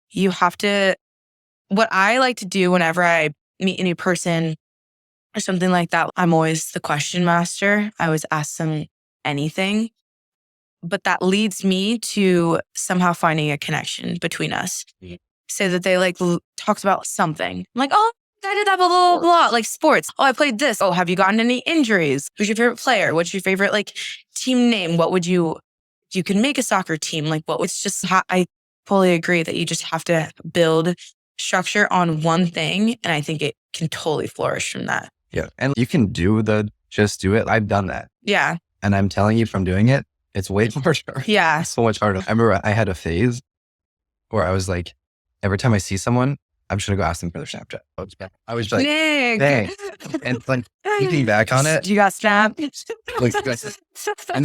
you have to, what I like to do whenever I meet a new person or something like that, I'm always the question master. I always ask them anything. But that leads me to somehow finding a connection between us. Yeah. So that they talked about something. I'm like, oh, I did that, blah, blah, blah, blah. Like sports. Oh, I played this. Oh, have you gotten any injuries? Who's your favorite player? What's your favorite team name? What would you can make a soccer team? It's just, I fully agree that you just have to build structure on one thing. And I think it can totally flourish from that. Yeah. And you can do just do it. I've done that. Yeah. And I'm telling you from doing it, it's way harder. Yeah. It's so much harder. I remember I had a phase where I was like, every time I see someone, I'm just going to go ask them for their Snapchat. I was like, Nick. dang. And thinking back on it. You got snapped? And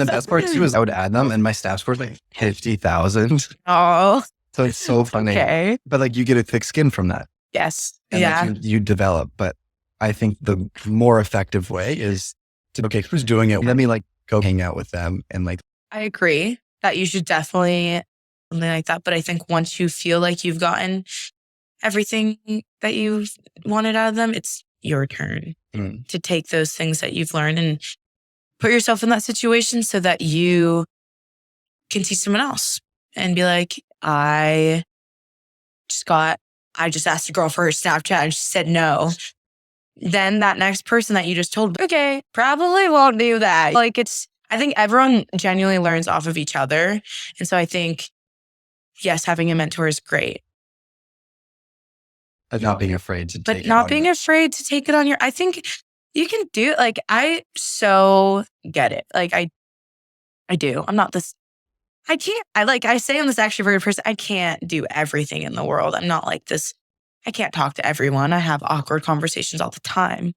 the best part too is I would add them and my snap score was 50,000. Oh. So it's so funny. Okay. But you get a thick skin from that. Yes. And yeah. You develop. But I think the more effective way is to, who's doing it? Let me go hang out with them and I agree that you should definitely something like that. But I think once you feel like you've gotten everything that you've wanted out of them, it's your turn to take those things that you've learned and put yourself in that situation so that you can teach someone else and be like, I just asked a girl for her Snapchat and she said no. Then that next person that you just told, okay, probably won't do that. I think everyone genuinely learns off of each other. And so I think, yes, having a mentor is great. But not being afraid to take it on your, I think you can do it. I so get it. I do. I'm not this, I can't, I say I'm this extroverted person. I can't do everything in the world. I'm not like this. I can't talk to everyone. I have awkward conversations all the time.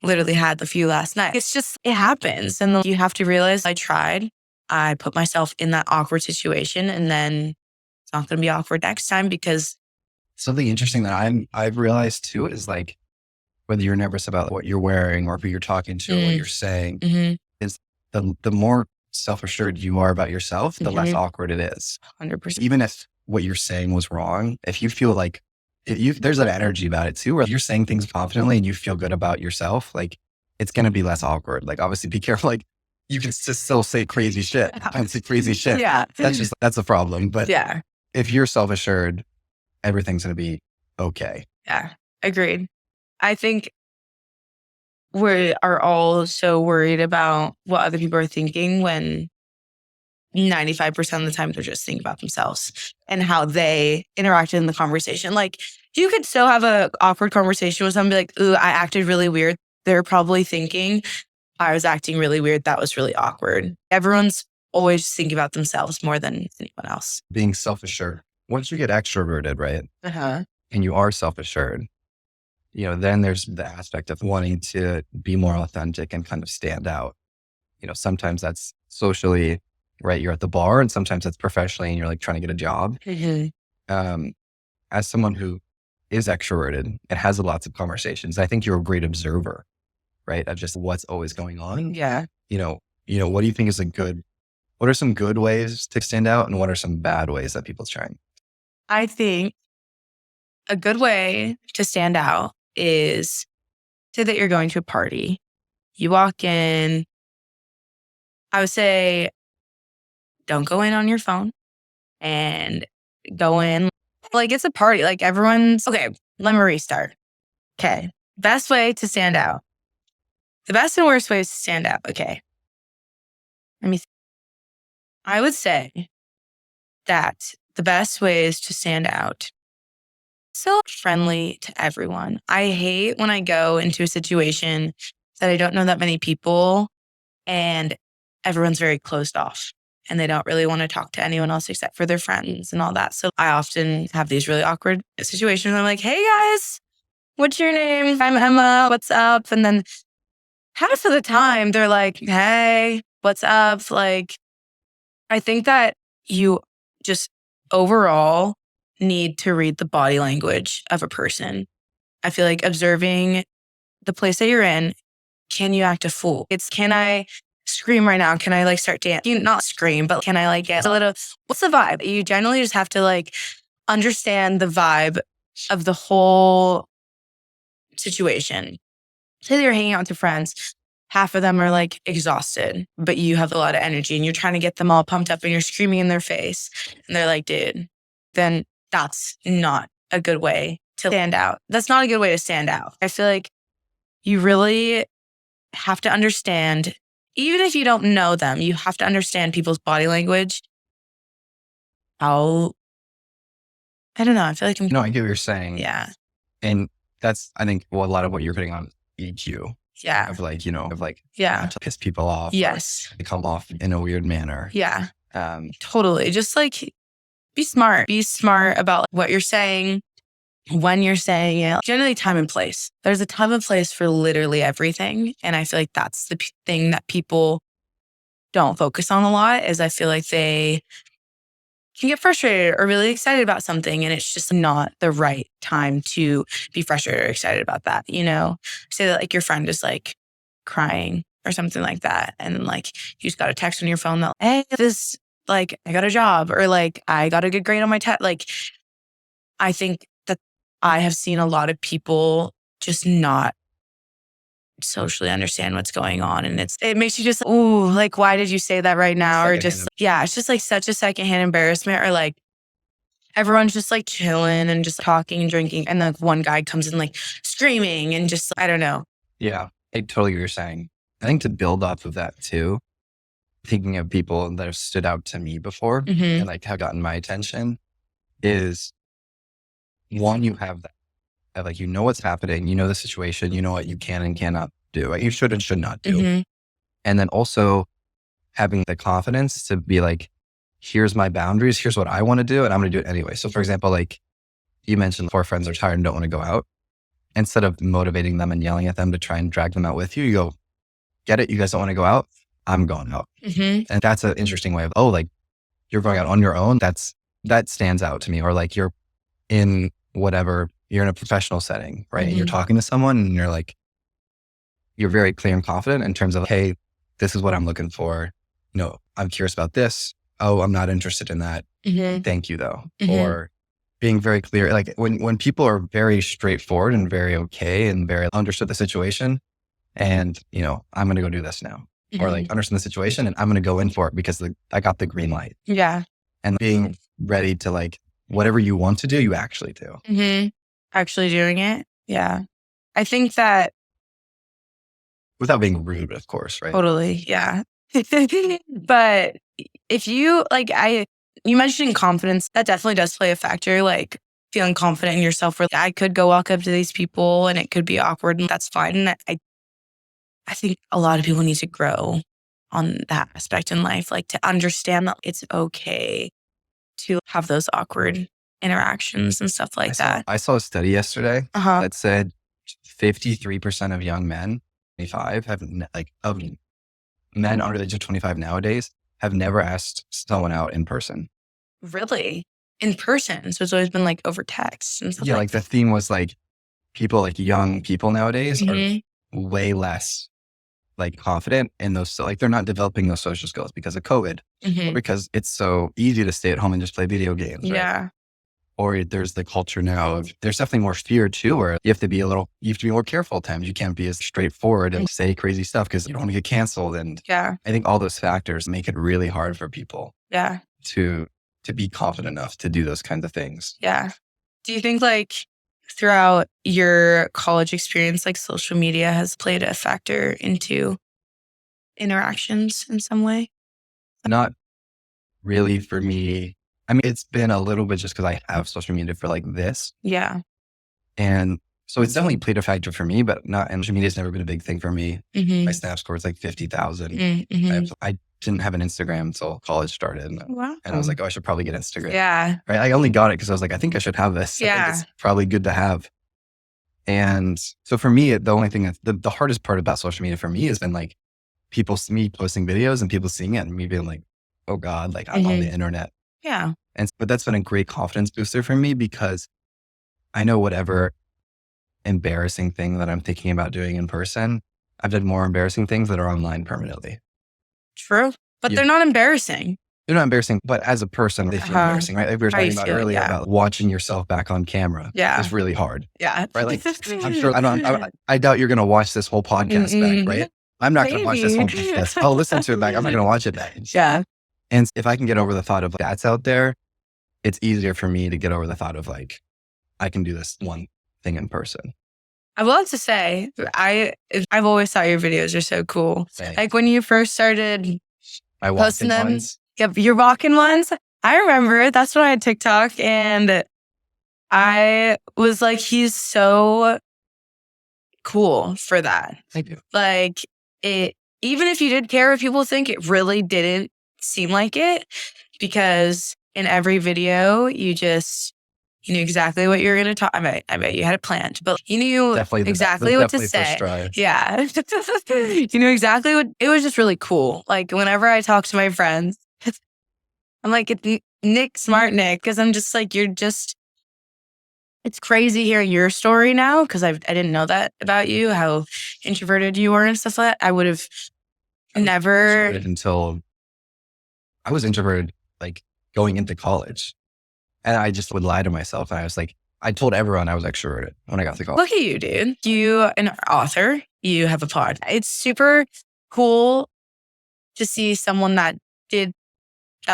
Literally had the few last night. It's just, it happens. And then you have to realize I tried. I put myself in that awkward situation and then It's not going to be awkward next time because something interesting that I've realized too is like, whether you're nervous about what you're wearing or who you're talking to or what you're saying, is the more self-assured you are about yourself, the less awkward it is. 100%. Even if what you're saying was wrong, if you feel like there's an energy about it too, where you're saying things confidently and you feel good about yourself, like it's going to be less awkward. Like obviously be careful. Like you can just still say crazy shit and say crazy shit. Yeah. That's a problem. But yeah. if you're self-assured, everything's going to be okay. Yeah. Agreed. I think we are all so worried about what other people are thinking when 95% of the time they're just thinking about themselves and how they interacted in the conversation. Like you could still have an awkward conversation with someone, be like, ooh, I acted really weird. They're probably thinking I was acting really weird. That was really awkward. Everyone's always thinking about themselves more than anyone else. Being self-assured. Once you get extroverted, right? And you are self-assured, then there's the aspect of wanting to be more authentic and kind of stand out. Sometimes that's socially, right? You're at the bar, and sometimes that's professionally and you're like trying to get a job. As someone who is extroverted and has lots of conversations, I think you're a great observer, right? Of just what's always going on. Yeah. What do you think is what are some good ways to stand out and what are some bad ways that people's trying? I think a good way to stand out is, say that you're going to a party. You walk in. I would say, don't go in on your phone and go in like it's a party. Like everyone's okay. Let me restart. Okay. Best way to stand out. The best and worst ways to stand out. Okay. I would say that the best ways to stand out, so friendly to everyone. I hate when I go into a situation that I don't know that many people and everyone's very closed off and they don't really want to talk to anyone else except for their friends and all that. So I often have these really awkward situations. I'm like, hey guys, what's your name? I'm Emma. What's up? And then half of the time they're like, hey, what's up? Like, I think that you just overall need to read the body language of a person. I feel like observing the place that you're in, can you act a fool? Can I scream right now? Can I start dancing? Not scream, but can I get a little, what's the vibe? You generally just have to understand the vibe of the whole situation. Say that you're hanging out with your friends. Half of them are exhausted, but you have a lot of energy and you're trying to get them all pumped up and you're screaming in their face. And they're like, dude, then that's not a good way to stand out. That's not a good way to stand out. I feel like you really have to understand, even if you don't know them, you have to understand people's body language. I don't know. I feel like No, I get what you're saying. Yeah. And that's, I think, a lot of what you're putting on EQ. Yeah. Yeah. Not to piss people off. Yes. They come off in a weird manner. Yeah. Totally. Just be smart. Be smart about what you're saying, when you're saying it. Generally, time and place. There's a time and place for literally everything. And I feel like that's the thing that people don't focus on a lot, is I feel like they can get frustrated or really excited about something. And it's just not the right time to be frustrated or excited about that. Say that your friend is crying or something like that. And then you just got a text on your phone that, hey, I got a job, or I got a good grade on my test. I think that I have seen a lot of people just not socially understand what's going on. And it makes you just, ooh, why did you say that right now? Or just, it's just such a secondhand embarrassment, or everyone's just chilling and just talking and drinking. And then one guy comes in screaming and just, I don't know. Yeah, I totally get what you're saying. I think to build off of that too, thinking of people that have stood out to me before and have gotten my attention, is one, you have that. You know what's happening, you know the situation, you know what you can and cannot do, what you should and should not do. And then also having the confidence to be here's my boundaries, here's what I want to do, and I'm going to do it anyway. So for example, you mentioned 4 friends are tired and don't want to go out. Instead of motivating them and yelling at them to try and drag them out with you, you go, get it, you guys don't want to go out, I'm going out. And that's an interesting way of, you're going out on your own. That's that stands out to me. Or like you're in whatever, you're in a professional setting, right? And you're talking to someone and you're like, you're very clear and confident in terms of, hey, this is what I'm looking for. I'm curious about this. Oh, I'm not interested in that. Thank you though. Or being very clear. Like when people are very straightforward and very okay and very understood the situation and, I'm going to go do this now. Or like understand the situation and I'm going to go in for it because I got the green light. Yeah. And being ready to like, whatever you want to do, you actually do. Actually doing it. Yeah. I think that. Without being rude, of course, right? Totally. Yeah. But if you you mentioned confidence, that definitely does play a factor. Like feeling confident in yourself where I could go walk up to these people and it could be awkward and that's fine. And I think a lot of people need to grow on that aspect in life, like to understand that it's okay to have those awkward interactions and stuff like that. I saw a study yesterday that said 53% of young men, 25, of men under the age of 25 nowadays have never asked someone out in person. Really? In person? So it's always been like over text and stuff like the theme was like people, like young people nowadays are way less like confident in those. So like they're not developing those social skills because of COVID or because it's so easy to stay at home and just play video games. Right? Yeah. Or there's the culture now of there's definitely more fear too, where you have to be more careful at times. You can't be as straightforward and say crazy stuff because you don't want to get canceled. And I think all those factors make it really hard for people to be confident enough to do those kinds of things. Yeah. Do you think like throughout your college experience, like social media has played a factor into interactions in some way? Not really for me. I mean, it's been a little bit just because I have social media for like this. Yeah. And so it's definitely played a factor for me, but and social media has never been a big thing for me. My Snap score is like 50,000. I didn't have an Instagram until college started. And I was like, oh, I should probably get Instagram. Yeah. Right. I only got it because I was like, I think I should have this. Yeah. I think it's probably good to have. And so for me, the only thing the hardest part about social media for me has been like me posting videos and people seeing it and me being like, oh God, like I'm on the internet. Yeah. But that's been a great confidence booster for me because I know whatever embarrassing thing that I'm thinking about doing in person, I've done more embarrassing things that are online permanently. True. But they're not embarrassing. They're not embarrassing, but as a person, they feel embarrassing, right? Like we were talking about earlier about watching yourself back on camera. Yeah. It's really hard. Yeah. Right. Like I'm sure I doubt you're going to watch this whole podcast back, right? I'm not going to watch this whole podcast. I'll listen to it back. I'm not going to watch it back. Yeah. And if I can get over the thought of that's out there, it's easier for me to get over the thought of like, I can do this one thing in person. I will have to say, I've always thought your videos are so cool. Thanks. Like when you first started posting them, ones. Yep, your walking ones. I remember that's when I had TikTok and I was like, he's so cool for that. Thank you. Like even if you did care what people think, it really didn't seem like it because in every video, you knew exactly what you were going to talk. I bet you had it planned, but you knew exactly what to say. Yeah. You knew exactly what, it was just really cool. Like whenever I talk to my friends, I'm like, it's Nick, smart Nick. Cause I'm just like, it's crazy hearing your story now. Cause I didn't know that about you, how introverted you were and stuff like that. I would have never. Until I was introverted, like going into college. And I just would lie to myself. And I was like, I told everyone I was extroverted when I got to college. Look at you, dude. You an author, you have a pod. It's super cool to see someone that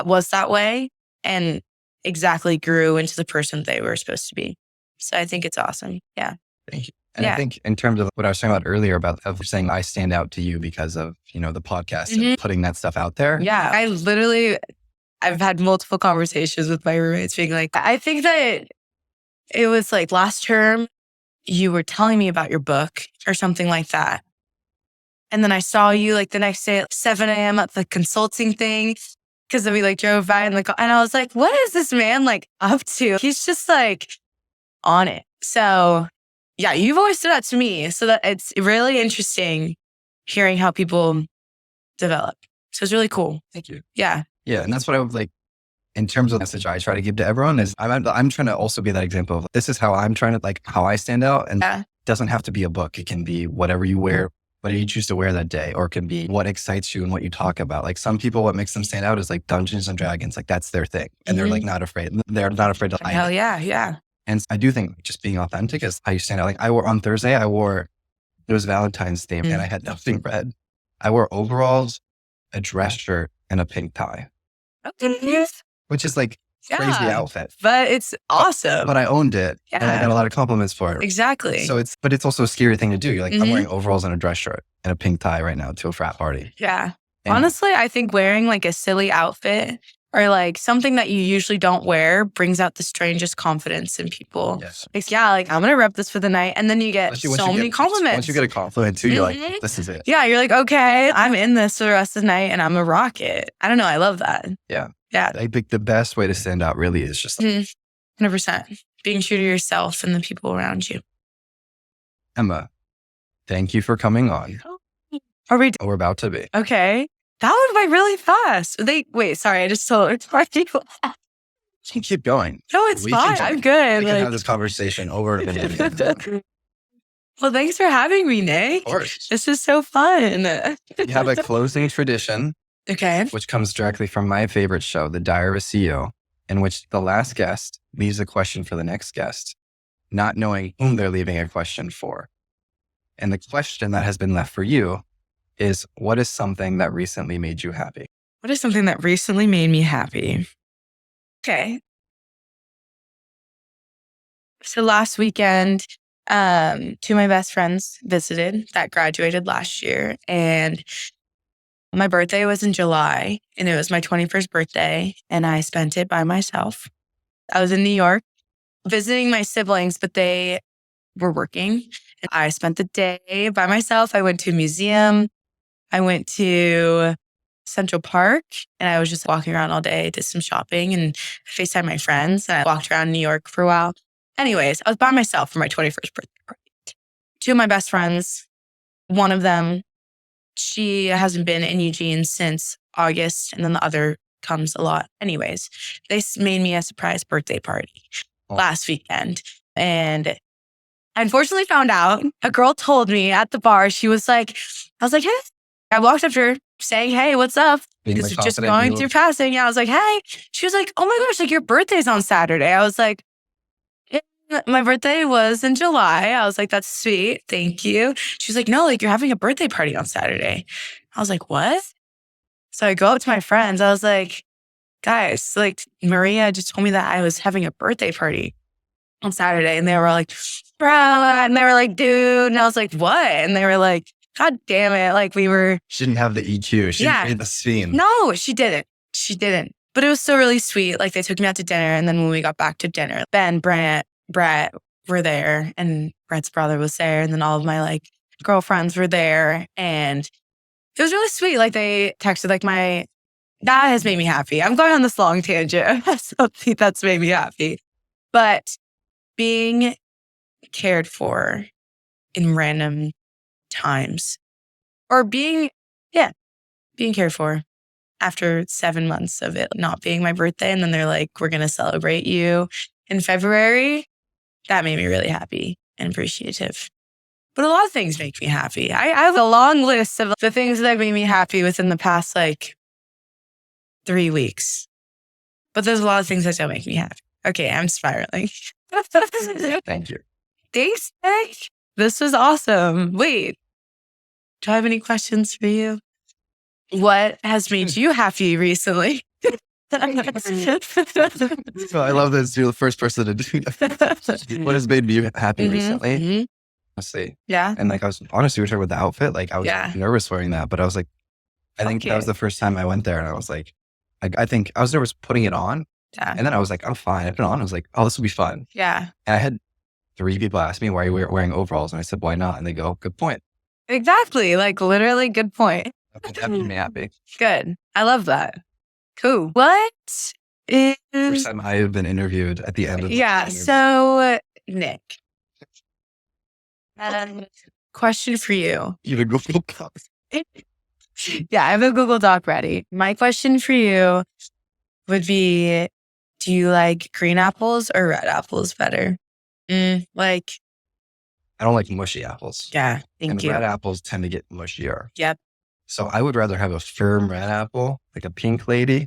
was that way and exactly grew into the person they were supposed to be. So I think it's awesome. Yeah. Thank you. And I think in terms of what I was talking about earlier about saying I stand out to you because of, the podcast and putting that stuff out there. Yeah. I've had multiple conversations with my roommates being like, I think that it was like last term, you were telling me about your book or something like that. And then I saw you like the next day at 7 a.m. at the consulting thing because we like drove by and I was like, what is this man like up to? He's just like on it. So yeah, you've always stood out to me. So that it's really interesting hearing how people develop. So it's really cool. Thank you. Yeah. Yeah. And that's what I would like. in terms of the message I try to give to everyone is I'm trying to also be that example of this is how I'm trying to like how I stand out. And it doesn't have to be a book. It can be whatever you wear, whatever you choose to wear that day, or it can be what excites you and what you talk about. Like some people, what makes them stand out is like Dungeons and Dragons. Like that's their thing. And they're like not afraid. They're not afraid to hide. Hell yeah. Yeah. And I do think just being authentic is how you stand out. Like on Thursday, it was Valentine's Day and I had nothing red. I wore overalls, a dress shirt, and a pink tie. Which is like crazy outfit. But it's awesome. But I owned it and I got a lot of compliments for it. Exactly. So it's also a scary thing to do. You're like, I'm wearing overalls and a dress shirt and a pink tie right now to a frat party. Yeah. And honestly, I think wearing like a silly outfit or like something that you usually don't wear brings out the strangest confidence in people. Yes. Like, I'm going to rep this for the night. And then you get so many compliments. Once you get a compliment too, you're like, this is it. Yeah. You're like, okay, I'm in this for the rest of the night and I'm a rocket. I don't know. I love that. Yeah. Yeah. I think the best way to stand out really is just 100%. Being true to yourself and the people around you. Emma, thank you for coming on. We're about to be. Okay. That went by really fast. Wait, sorry. I just told people. You can keep going. No, it's fine. I'm good. We can have this conversation over and over. Well, thanks for having me, Nick. Of course. This is so fun. We have a closing tradition. Okay. Which comes directly from my favorite show, The Diary of a CEO, in which the last guest leaves a question for the next guest, not knowing whom they're leaving a question for. And the question that has been left for you is, what is something that recently made you happy? What is something that recently made me happy? Okay. So last weekend, two of my best friends visited that graduated last year. And my birthday was in July and it was my 21st birthday and I spent it by myself. I was in New York visiting my siblings, but they were working. And I spent the day by myself. I went to a museum. I went to Central Park and I was just walking around all day, did some shopping and FaceTime my friends. And I walked around New York for a while. Anyways, I was by myself for my 21st birthday party. Two of my best friends, one of them, she hasn't been in Eugene since August, and then the other comes a lot. Anyways, they made me a surprise birthday party last weekend. And I unfortunately found out, a girl told me at the bar, I was like, hey. I walked up to her saying, hey, what's up? Just going through passing. Yeah, I was like, hey. She was like, oh my gosh, like your birthday's on Saturday. I was like, my birthday was in July. I was like, that's sweet. Thank you. She was like, no, like you're having a birthday party on Saturday. I was like, what? So I go up to my friends. I was like, guys, like Maria just told me that I was having a birthday party on Saturday. And they were like, bro. And they were like, dude. And I was like, what? And they were like, God damn it. Like She didn't have the EQ. She made the scene. No, she didn't. But it was still really sweet. Like they took me out to dinner. And then when we got back to dinner, Ben, Brett were there and Brett's brother was there. And then all of my like girlfriends were there. And it was really sweet. Like they texted that has made me happy. I'm going on this long tangent. Something that's made me happy. But being cared for in random times or being cared for after 7 months of it not being my birthday. And then they're like, we're going to celebrate you in February. That made me really happy and appreciative. But a lot of things make me happy. I have a long list of the things that made me happy within the past 3 weeks. But there's a lot of things that don't make me happy. Okay, I'm spiraling. Thank you. Thanks, Nick. This was awesome. Wait, do I have any questions for you? What has made you happy recently? I love this. You're the first person to do that. What has made me happy recently? Mm-hmm. Honestly. Yeah. And I was honestly, we were talking about the outfit. I was nervous wearing that, but I was like, I think that was the first time I went there and I was like, I think I was nervous putting it on. Yeah. And then I was like, I'm fine. I put it on. I was like, oh, this will be fun. Yeah. And I had 3 people ask me, why are you wearing overalls? And I said, why not? And they go, good point. Exactly. Literally, good point. That made me happy. Good. I love that. Cool. What is... First time I have been interviewed at the end of the interview. So, Nick. Question for you. You have a Google Doc. Yeah, I have a Google Doc ready. My question for you would be, do you like green apples or red apples better? Like, I don't like mushy apples. yeah, thank you. Red apples tend to get mushier. Yep. So I would rather have a firm red apple, like a pink lady,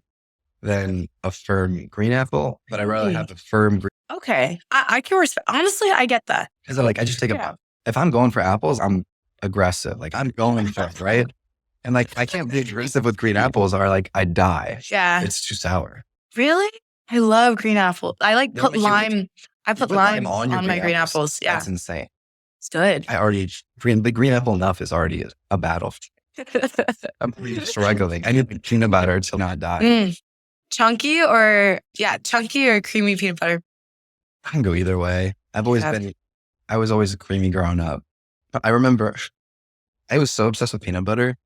than a firm green apple. But I'd rather have a firm green. Okay. I can respect. Honestly, I get that. Because I just take if I'm going for apples, I'm aggressive. Like I'm going for it, right? And like, I can't be aggressive with green apples or like I die. Yeah. It's too sour. Really? I love green apples. I like put lime. I put lime on my green apples. Yeah. That's insane. It's good. The green apple enough is already a battle. I'm really struggling. I need peanut butter to not die. Chunky or creamy peanut butter? I can go either way. I was always a creamy growing up. I remember I was so obsessed with peanut butter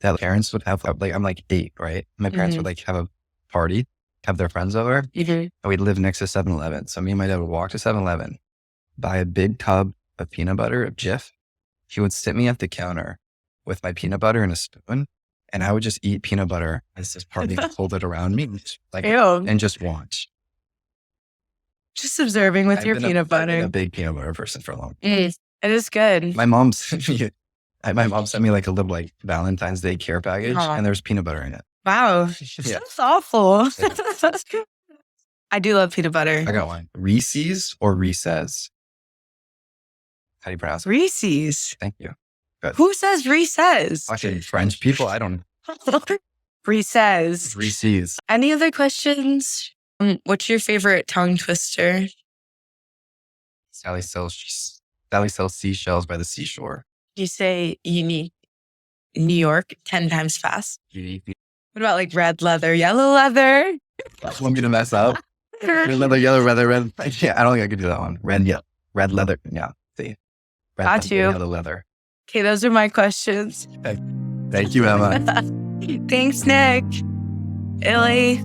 that parents would have, like, I'm like 8, right? My parents would like have a party, have their friends over, and we'd live next to 7-Eleven. So me and my dad would walk to 7-Eleven, buy a big tub of peanut butter, of Jif. He would sit me at the counter with my peanut butter and a spoon, and I would just eat peanut butter as this party folded around me, like, and just watch. Just observing with your peanut butter. I've been a big peanut butter person for a long time. It is good. My mom sent me like a little like Valentine's Day care package, and there's peanut butter in it. Wow. That's awful. I do love peanut butter. I got one. Reese's or Reese's? How do you pronounce it? Reese's. Thank you. Good. Who says Reese's? Actually, French people, I don't know. Reese's. Reese's. Any other questions? What's your favorite tongue twister? Sally sells seashells by the seashore. You say unique New York 10 times fast. Unique. What about like red leather, yellow leather? Want me to mess up? Red leather, yellow leather, red. Yeah, I don't think I could do that one. Red leather. Yeah. See. Got you. Yellow leather. Okay, those are my questions. Thank you, Emma. Thanks, Nick. Illy.